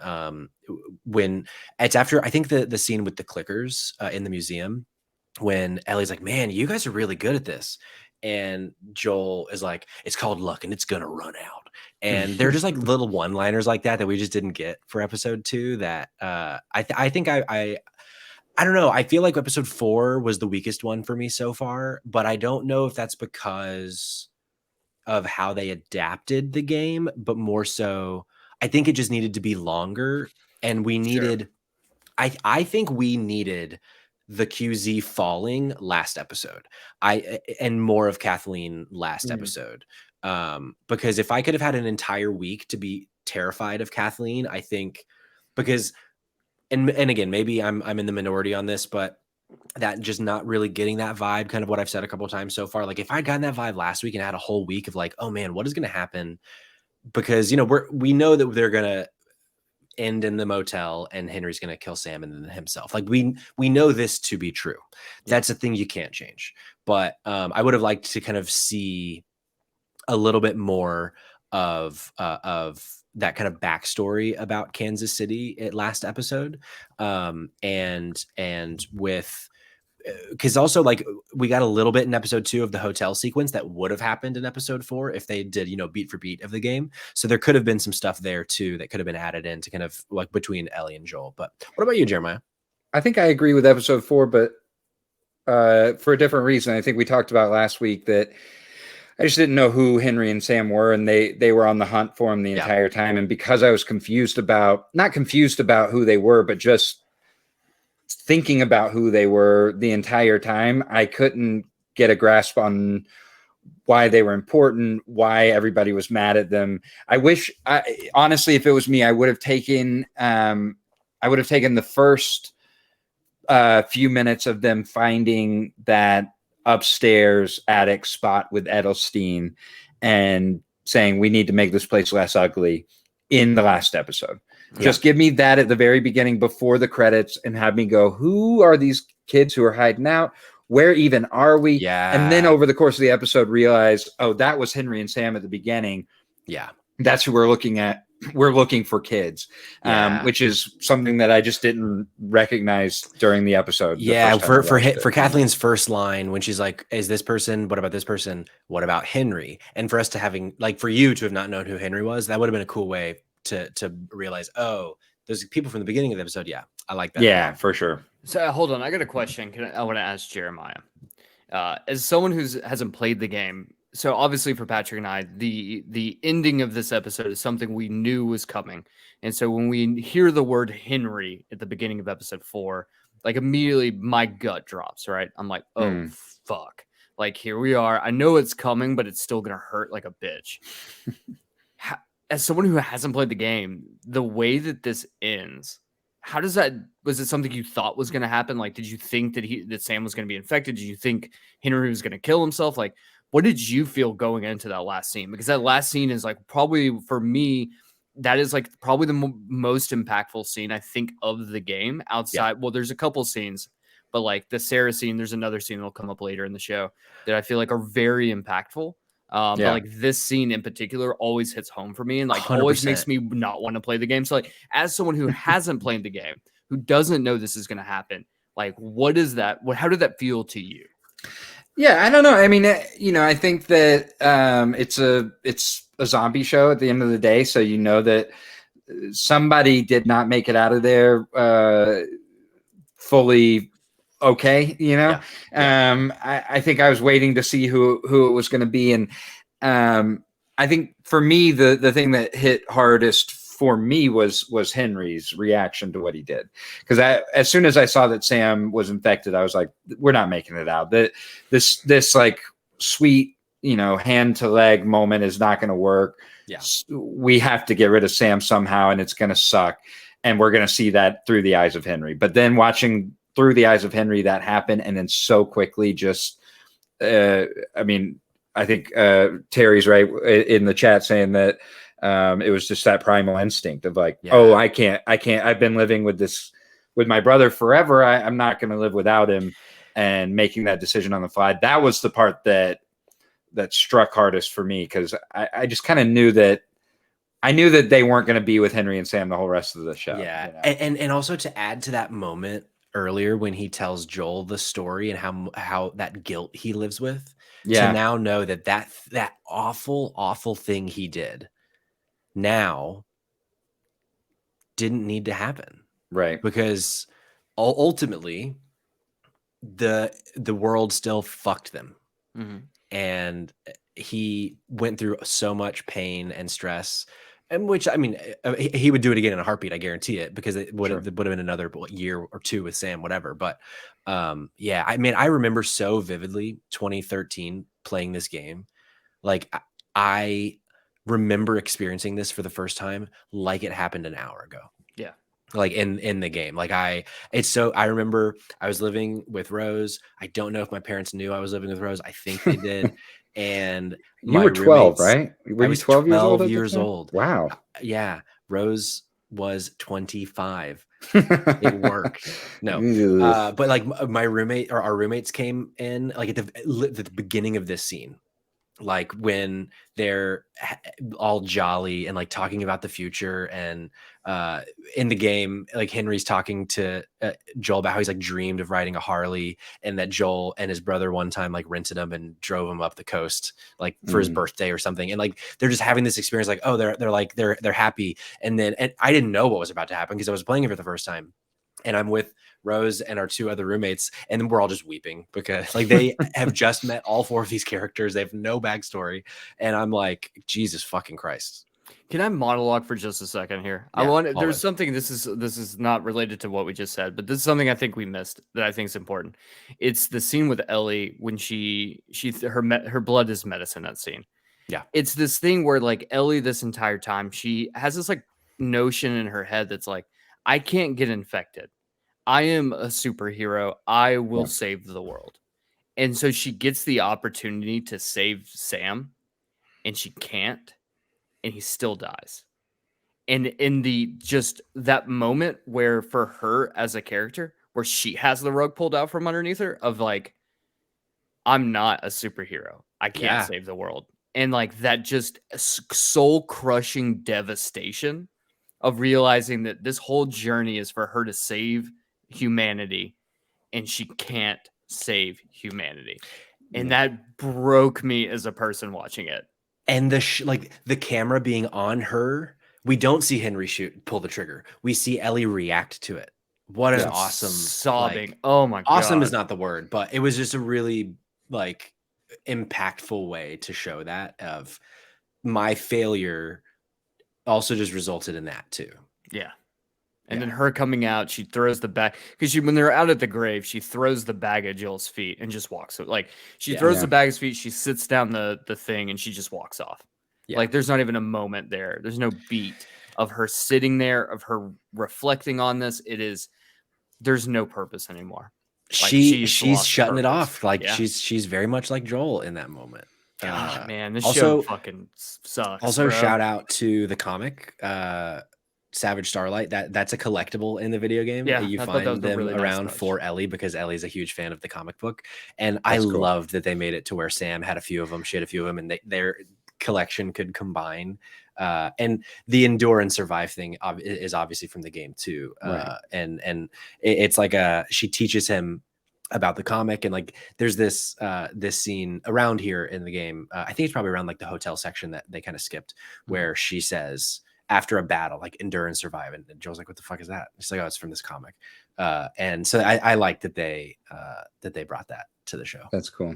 when it's after, I think the scene with the clickers in the museum, when Ellie's like, "Man, you guys are really good at this." And Joel is like, "It's called luck and it's going to run out." And they're just little one-liners like that we just didn't get for episode 2 that I think I don't know. I feel like episode 4 was the weakest one for me so far, but I don't know if that's because of how they adapted the game, but more so I think it just needed to be longer, and we needed. I think we needed the QZ falling last episode. And more of Kathleen last episode. Because if I could have had an entire week to be terrified of Kathleen, I think because and again, maybe I'm in the minority on this, but that just not really getting that vibe, kind of what I've said a couple of times so far. Like if I'd gotten that vibe last week and had a whole week of like, oh man, what is going to happen? Because we know that they're gonna end in the motel and Henry's gonna kill Sam and then himself. Like we know this to be true. That's a thing you can't change. But I would have liked to kind of see a little bit more of that kind of backstory about Kansas City at last episode. And with because also like we got a little bit in episode 2 of the hotel sequence that would have happened in episode 4 if they did, beat for beat of the game. So there could have been some stuff there too that could have been added in to kind of like between Ellie and Joel. But what about you, Jeremiah? I think I agree with episode 4, but for a different reason. I think we talked about last week that I just didn't know who Henry and Sam were, and they were on the hunt for him the entire time. And because I was not confused about who they were, but just thinking about who they were the entire time, I couldn't get a grasp on why they were important, why everybody was mad at them. Honestly, if it was me, I would have taken the first few minutes of them finding that upstairs attic spot with Edelstein and saying, we need to make this place less ugly in the last episode. Just give me that at the very beginning before the credits and have me go, who are these kids who are hiding out? Where even are we? Yeah. And then over the course of the episode, realize, oh, that was Henry and Sam at the beginning. Yeah. That's who we're looking at. We're looking for kids, which is something that I just didn't recognize during the episode. Yeah. For Kathleen's first line, when she's like, is this person? What about this person? What about Henry? And for us to for you to have not known who Henry was, that would have been a cool way to realize, oh, those people from the beginning of the episode. Yeah, I like that. Yeah, for sure. So hold on, I got a question. I want to ask Jeremiah, as someone who hasn't played the game. So obviously for Patrick and I, the ending of this episode is something we knew was coming, and so when we hear the word Henry at the beginning of episode 4, like immediately my gut drops. Right, I'm like, oh fuck, like here we are. I know it's coming, but it's still gonna hurt like a bitch. As someone who hasn't played the game, the way that this ends, was it something you thought was going to happen? Like, did you think that Sam was going to be infected? Did you think Henry was going to kill himself? Like, what did you feel going into that last scene? Because that last scene is like, probably for me, that is like probably the most impactful scene I think of the game outside. Yeah. Well, there's a couple scenes, but like the Sarah scene, there's another scene that'll come up later in the show that I feel like are very impactful. But like this scene in particular always hits home for me and like 100%. Always makes me not want to play the game. So like as someone who hasn't played the game, who doesn't know this is going to happen, like what is that? How did that feel to you? Yeah, I don't know. I mean, I think that it's a zombie show at the end of the day. So that somebody did not make it out of there fully okay, I think I was waiting to see who it was going to be, and I think for me the thing that hit hardest for me was Henry's reaction to what he did, because as soon as I saw that Sam was infected, I was like, we're not making it out. That this like sweet hand to leg moment is not going to work. Yeah, we have to get rid of Sam somehow, and it's going to suck, and we're going to see that through the eyes of Henry. But then watching through the eyes of Henry that happened, and then so quickly just I think Terry's right in the chat saying that it was just that primal instinct of like, oh, I can't I've been living with my brother forever, I'm not going to live without him, and making that decision on the fly. That was the part that struck hardest for me, because I just kind of knew that they weren't going to be with Henry and Sam the whole rest of the show. Yeah, and also to add to that moment earlier when he tells Joel the story and how that guilt he lives with, to now know that awful thing he did now didn't need to happen, right? Because ultimately the world still fucked them, and he went through so much pain and stress And which, I mean, he would do it again in a heartbeat. I guarantee it, because it would have been another year or two with Sam, whatever. But yeah, I mean, I remember so vividly 2013 playing this game. Like, I remember experiencing this for the first time like it happened an hour ago. Yeah. Like in the game. Like I remember I was living with Rose. I don't know if my parents knew I was living with Rose. I think they did. And you were 12, right? Were you 12 years old? 12 years old. Wow. Yeah. Rose was 25. It worked. No. But like my roommate or our roommates came in like at the beginning of this scene. Like when they're all jolly and like talking about the future, and in the game, like Henry's talking to Joel about how he's like dreamed of riding a Harley, and that Joel and his brother one time like rented him and drove him up the coast like for his birthday or something, and like they're just having this experience like, oh, they're happy, and I didn't know what was about to happen because I was playing it for the first time, and I'm with Rose and our two other roommates, and we're all just weeping because like they have just met all four of these characters. They have no backstory, and I'm like, Jesus fucking Christ. Can I monologue for just a second here? Yeah, there's something, this is not related to what we just said, but this is something I think we missed that I think is important. It's the scene with Ellie when her blood is medicine, that scene. Yeah. It's this thing where like Ellie this entire time, she has this like notion in her head that's like, I can't get infected. I am a superhero. I will save the world. And so she gets the opportunity to save Sam, and she can't, and he still dies. And in the just that moment where for her as a character, where she has the rug pulled out from underneath her of like, I'm not a superhero. I can't save the world. And like that just soul crushing devastation of realizing that this whole journey is for her to save humanity, and she can't save humanity, and that broke me as a person watching it. And the camera being on her, we don't see Henry pull the trigger. We see Ellie react to it. What an awesome sobbing! Like, oh my god, awesome is not the word, but it was just a really like impactful way to show that of my failure also just resulted in that too. Yeah. And then her coming out, she throws the bag, because when they're out at the grave, she throws the bag at Joel's feet and just walks. Like she throws the bag at his feet, she sits down the thing, and she just walks off. Yeah. Like there's not even a moment there. There's no beat of her sitting there, of her reflecting on this. There's no purpose anymore. Like she's shutting it off. Like she's very much like Joel in that moment. God, man, this show fucking sucks. Also, shout out to the comic. Savage Starlight, that's a collectible in the video game. Yeah, you find them really around for Ellie, because Ellie's a huge fan of the comic book, and I loved that they made it to where Sam had a few of them, she had a few of them, and their collection could combine. And the endure and survive thing is obviously from the game too. And it's like she teaches him about the comic, and like there's this scene around here in the game. I think it's probably around like the hotel section that they kind of skipped, where she says, after a battle, like endure and survive, and Joel's like, what the fuck is that? She's like, oh, it's from this comic. And so I like that they brought that to the show. That's cool.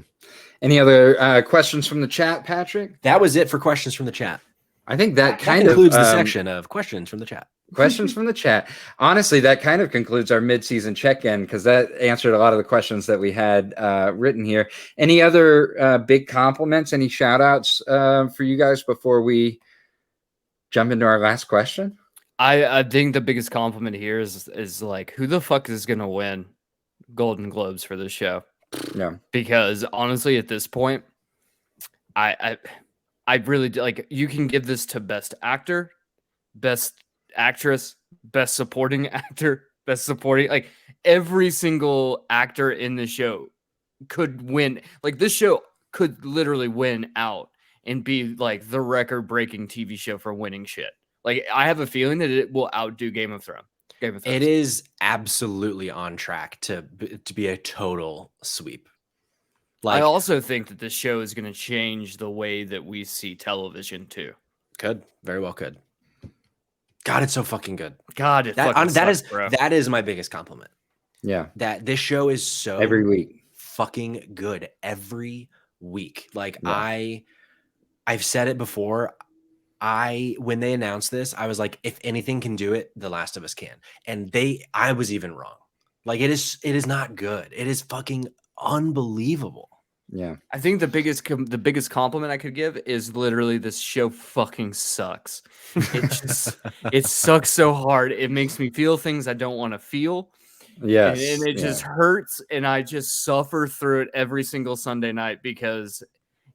Any other questions from the chat, Patrick? That was it for questions from the chat. I think that kind of concludes the section of questions from the chat. Questions from the chat. Honestly, that kind of concludes our mid-season check-in, because that answered a lot of the questions that we had written here. Any other big compliments, any shout-outs for you guys before we jump into our last question? I think the biggest compliment here is like, who the fuck is gonna win Golden Globes for this show? Yeah, because honestly, at this point, I really like, you can give this to best actor, best actress, best supporting actor, best supporting, like every single actor in the show could win. Like this show could literally win out and be like the record-breaking TV show for winning shit. Like I have a feeling that it will outdo Game of Thrones. It is absolutely on track to be a total sweep. Like, I also think that this show is going to change the way that we see television too. Could, very well could. God, it's so fucking good. God, that is my biggest compliment. Yeah, that this show is so every week fucking good every week. Like I've said it before. when they announced this, I was like, if anything can do it, The Last of Us can. And I was even wrong. Like it is not good. It is fucking unbelievable. Yeah. I think the biggest compliment I could give is literally this show fucking sucks. It sucks so hard. It makes me feel things I don't want to feel. Yes. And it just hurts, and I just suffer through it every single Sunday night because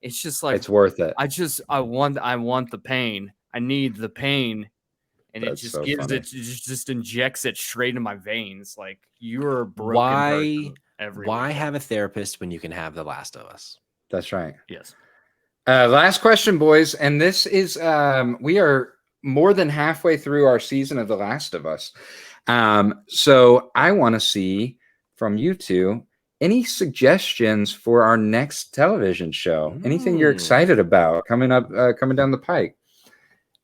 it's just like it's worth it. I want the pain. I need the pain, and That's it just so gives funny. it just injects it straight into my veins. Like you're a broken person why have a therapist when you can have The Last of Us? That's right. Yes. Last question, boys, and this is we are more than halfway through our season of The Last of Us. So I want to see from you two any suggestions for our next television show. Anything you're excited about coming down the pike.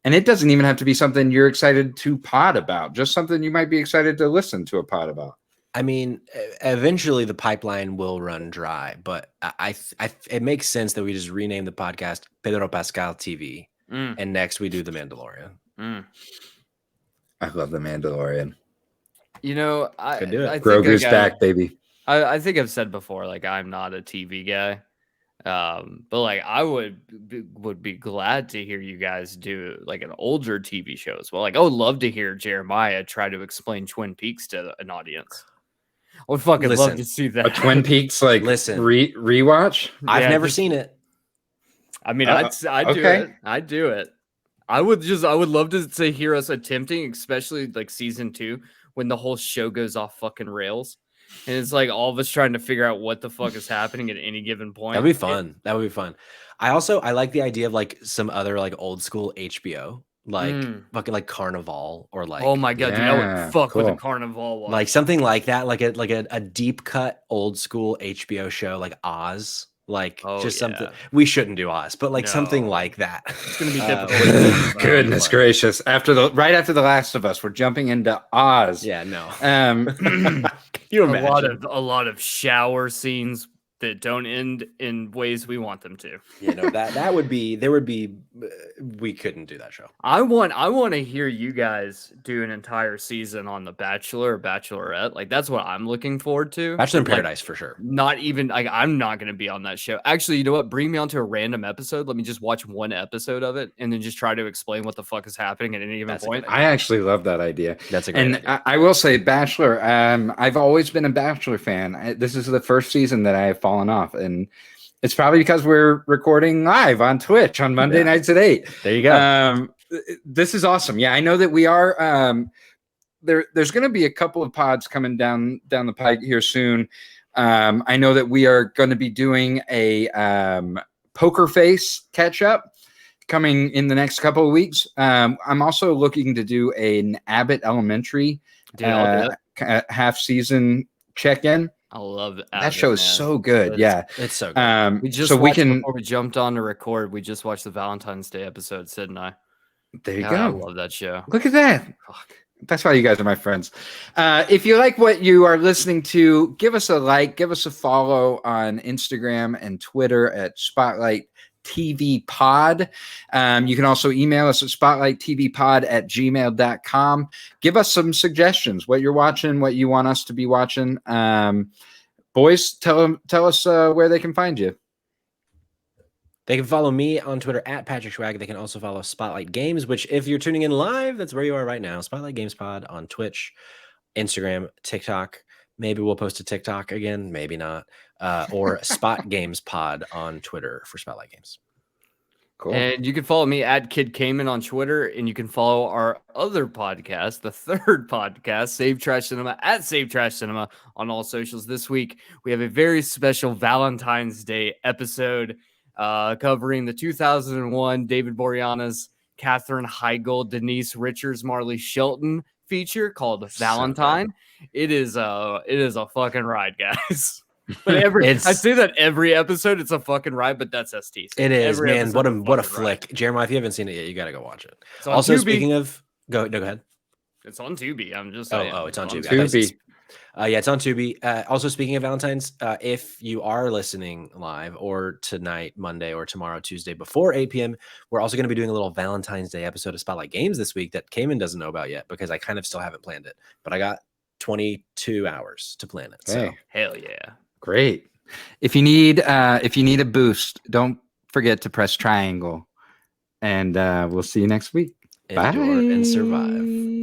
And it doesn't even have to be something you're excited to pod about, just something you might be excited to listen to a pod about. I mean, eventually the pipeline will run dry, but it makes sense that we just rename the podcast Pedro Pascal TV, and next we do The Mandalorian. I love The Mandalorian. You know, Could do it. Grogu's back, baby. I think I've said before, like I'm not a TV guy, but like I would be glad to hear you guys do like an older TV show as well. Like I would love to hear Jeremiah try to explain Twin Peaks to an audience. I would fucking love to see that. A Twin Peaks rewatch. I've never seen it. I mean, I'd do it. I'd do it. I would love to hear us attempting, especially like season 2, when the whole show goes off fucking rails. And it's like all of us trying to figure out what the fuck is happening at any given point. That'd be fun. That would be fun. I like the idea of like some other like old school HBO, like fucking like Carnival or like. Oh my god, dude, I would fuck with a Carnival one. Like something like that, like a deep cut old school HBO show like Oz. Like something we shouldn't do Oz, but like something like that. It's gonna be difficult. Goodness gracious! Right after The Last of Us, we're jumping into Oz. Yeah, no. Can you imagine a lot of shower scenes that don't end in ways we want them to. You know, we couldn't do that show. I want to hear you guys do an entire season on The Bachelor or Bachelorette. Like that's what I'm looking forward to. Bachelor in Paradise for sure. Not even like I'm not going to be on that show. Actually, you know what? Bring me onto a random episode. Let me just watch one episode of it and then just try to explain what the fuck is happening at any given point. I actually love that idea. That's a great idea. I will say Bachelor. I've always been a Bachelor fan. This is the first season that I have fallen off, and it's probably because we're recording live on Twitch on Monday nights at 8. There you go. This is awesome. Yeah, I know that we are. There's going to be a couple of pods coming down the pike here soon. I know that we are going to be doing a Poker Face catch up coming in the next couple of weeks. I'm also looking to do an Abbott Elementary half season check-in. I love that show is so good. It's so good. Before we jumped on to record, we just watched the Valentine's Day episode, Sid and I. There you go. I love that show. Look at that. Fuck. That's why you guys are my friends. If you like what you are listening to, give us a like, give us a follow on Instagram and Twitter at Spotlight TV Pod. You can also email us at spotlighttvpod@gmail.com. Give us some suggestions, what you're watching, what you want us to be watching. Boys, tell us where they can find you. They can follow me on Twitter at Patrick Schweigert. They can also follow Spotlight Games, which if you're tuning in live, that's where you are right now. Spotlight Games Pod on Twitch, Instagram, TikTok. Maybe we'll post a TikTok again, maybe not. Or Spot Games Pod on Twitter for Spotlight Games. Cool. And you can follow me at Kid Kamen on Twitter, and you can follow our other podcast, the third podcast, Save Trash Cinema, at Save Trash Cinema on all socials. This week, we have a very special Valentine's Day episode covering the 2001 David Boreanaz, Katherine Heigl, Denise Richards, Marley Shelton feature called Valentine. It is a fucking ride, guys. But I say that every episode it's a fucking ride, but that's ST. It is, man. What a flick. Ride. Jeremiah, if you haven't seen it yet, you gotta go watch it. Also, Tubi. Speaking of go ahead. It's on Tubi. I'm just saying. It's on Tubi. Yeah, it's on Tubi. Also, speaking of Valentine's, if you are listening live or tonight, Monday, or tomorrow, Tuesday, before 8 p.m., we're also going to be doing a little Valentine's Day episode of Spotlight Games this week that Kamen doesn't know about yet because I kind of still haven't planned it. But I got 22 hours to plan it. Okay. So hell yeah. Great. If you need a boost, don't forget to press triangle. And we'll see you next week. Endure Bye. and survive.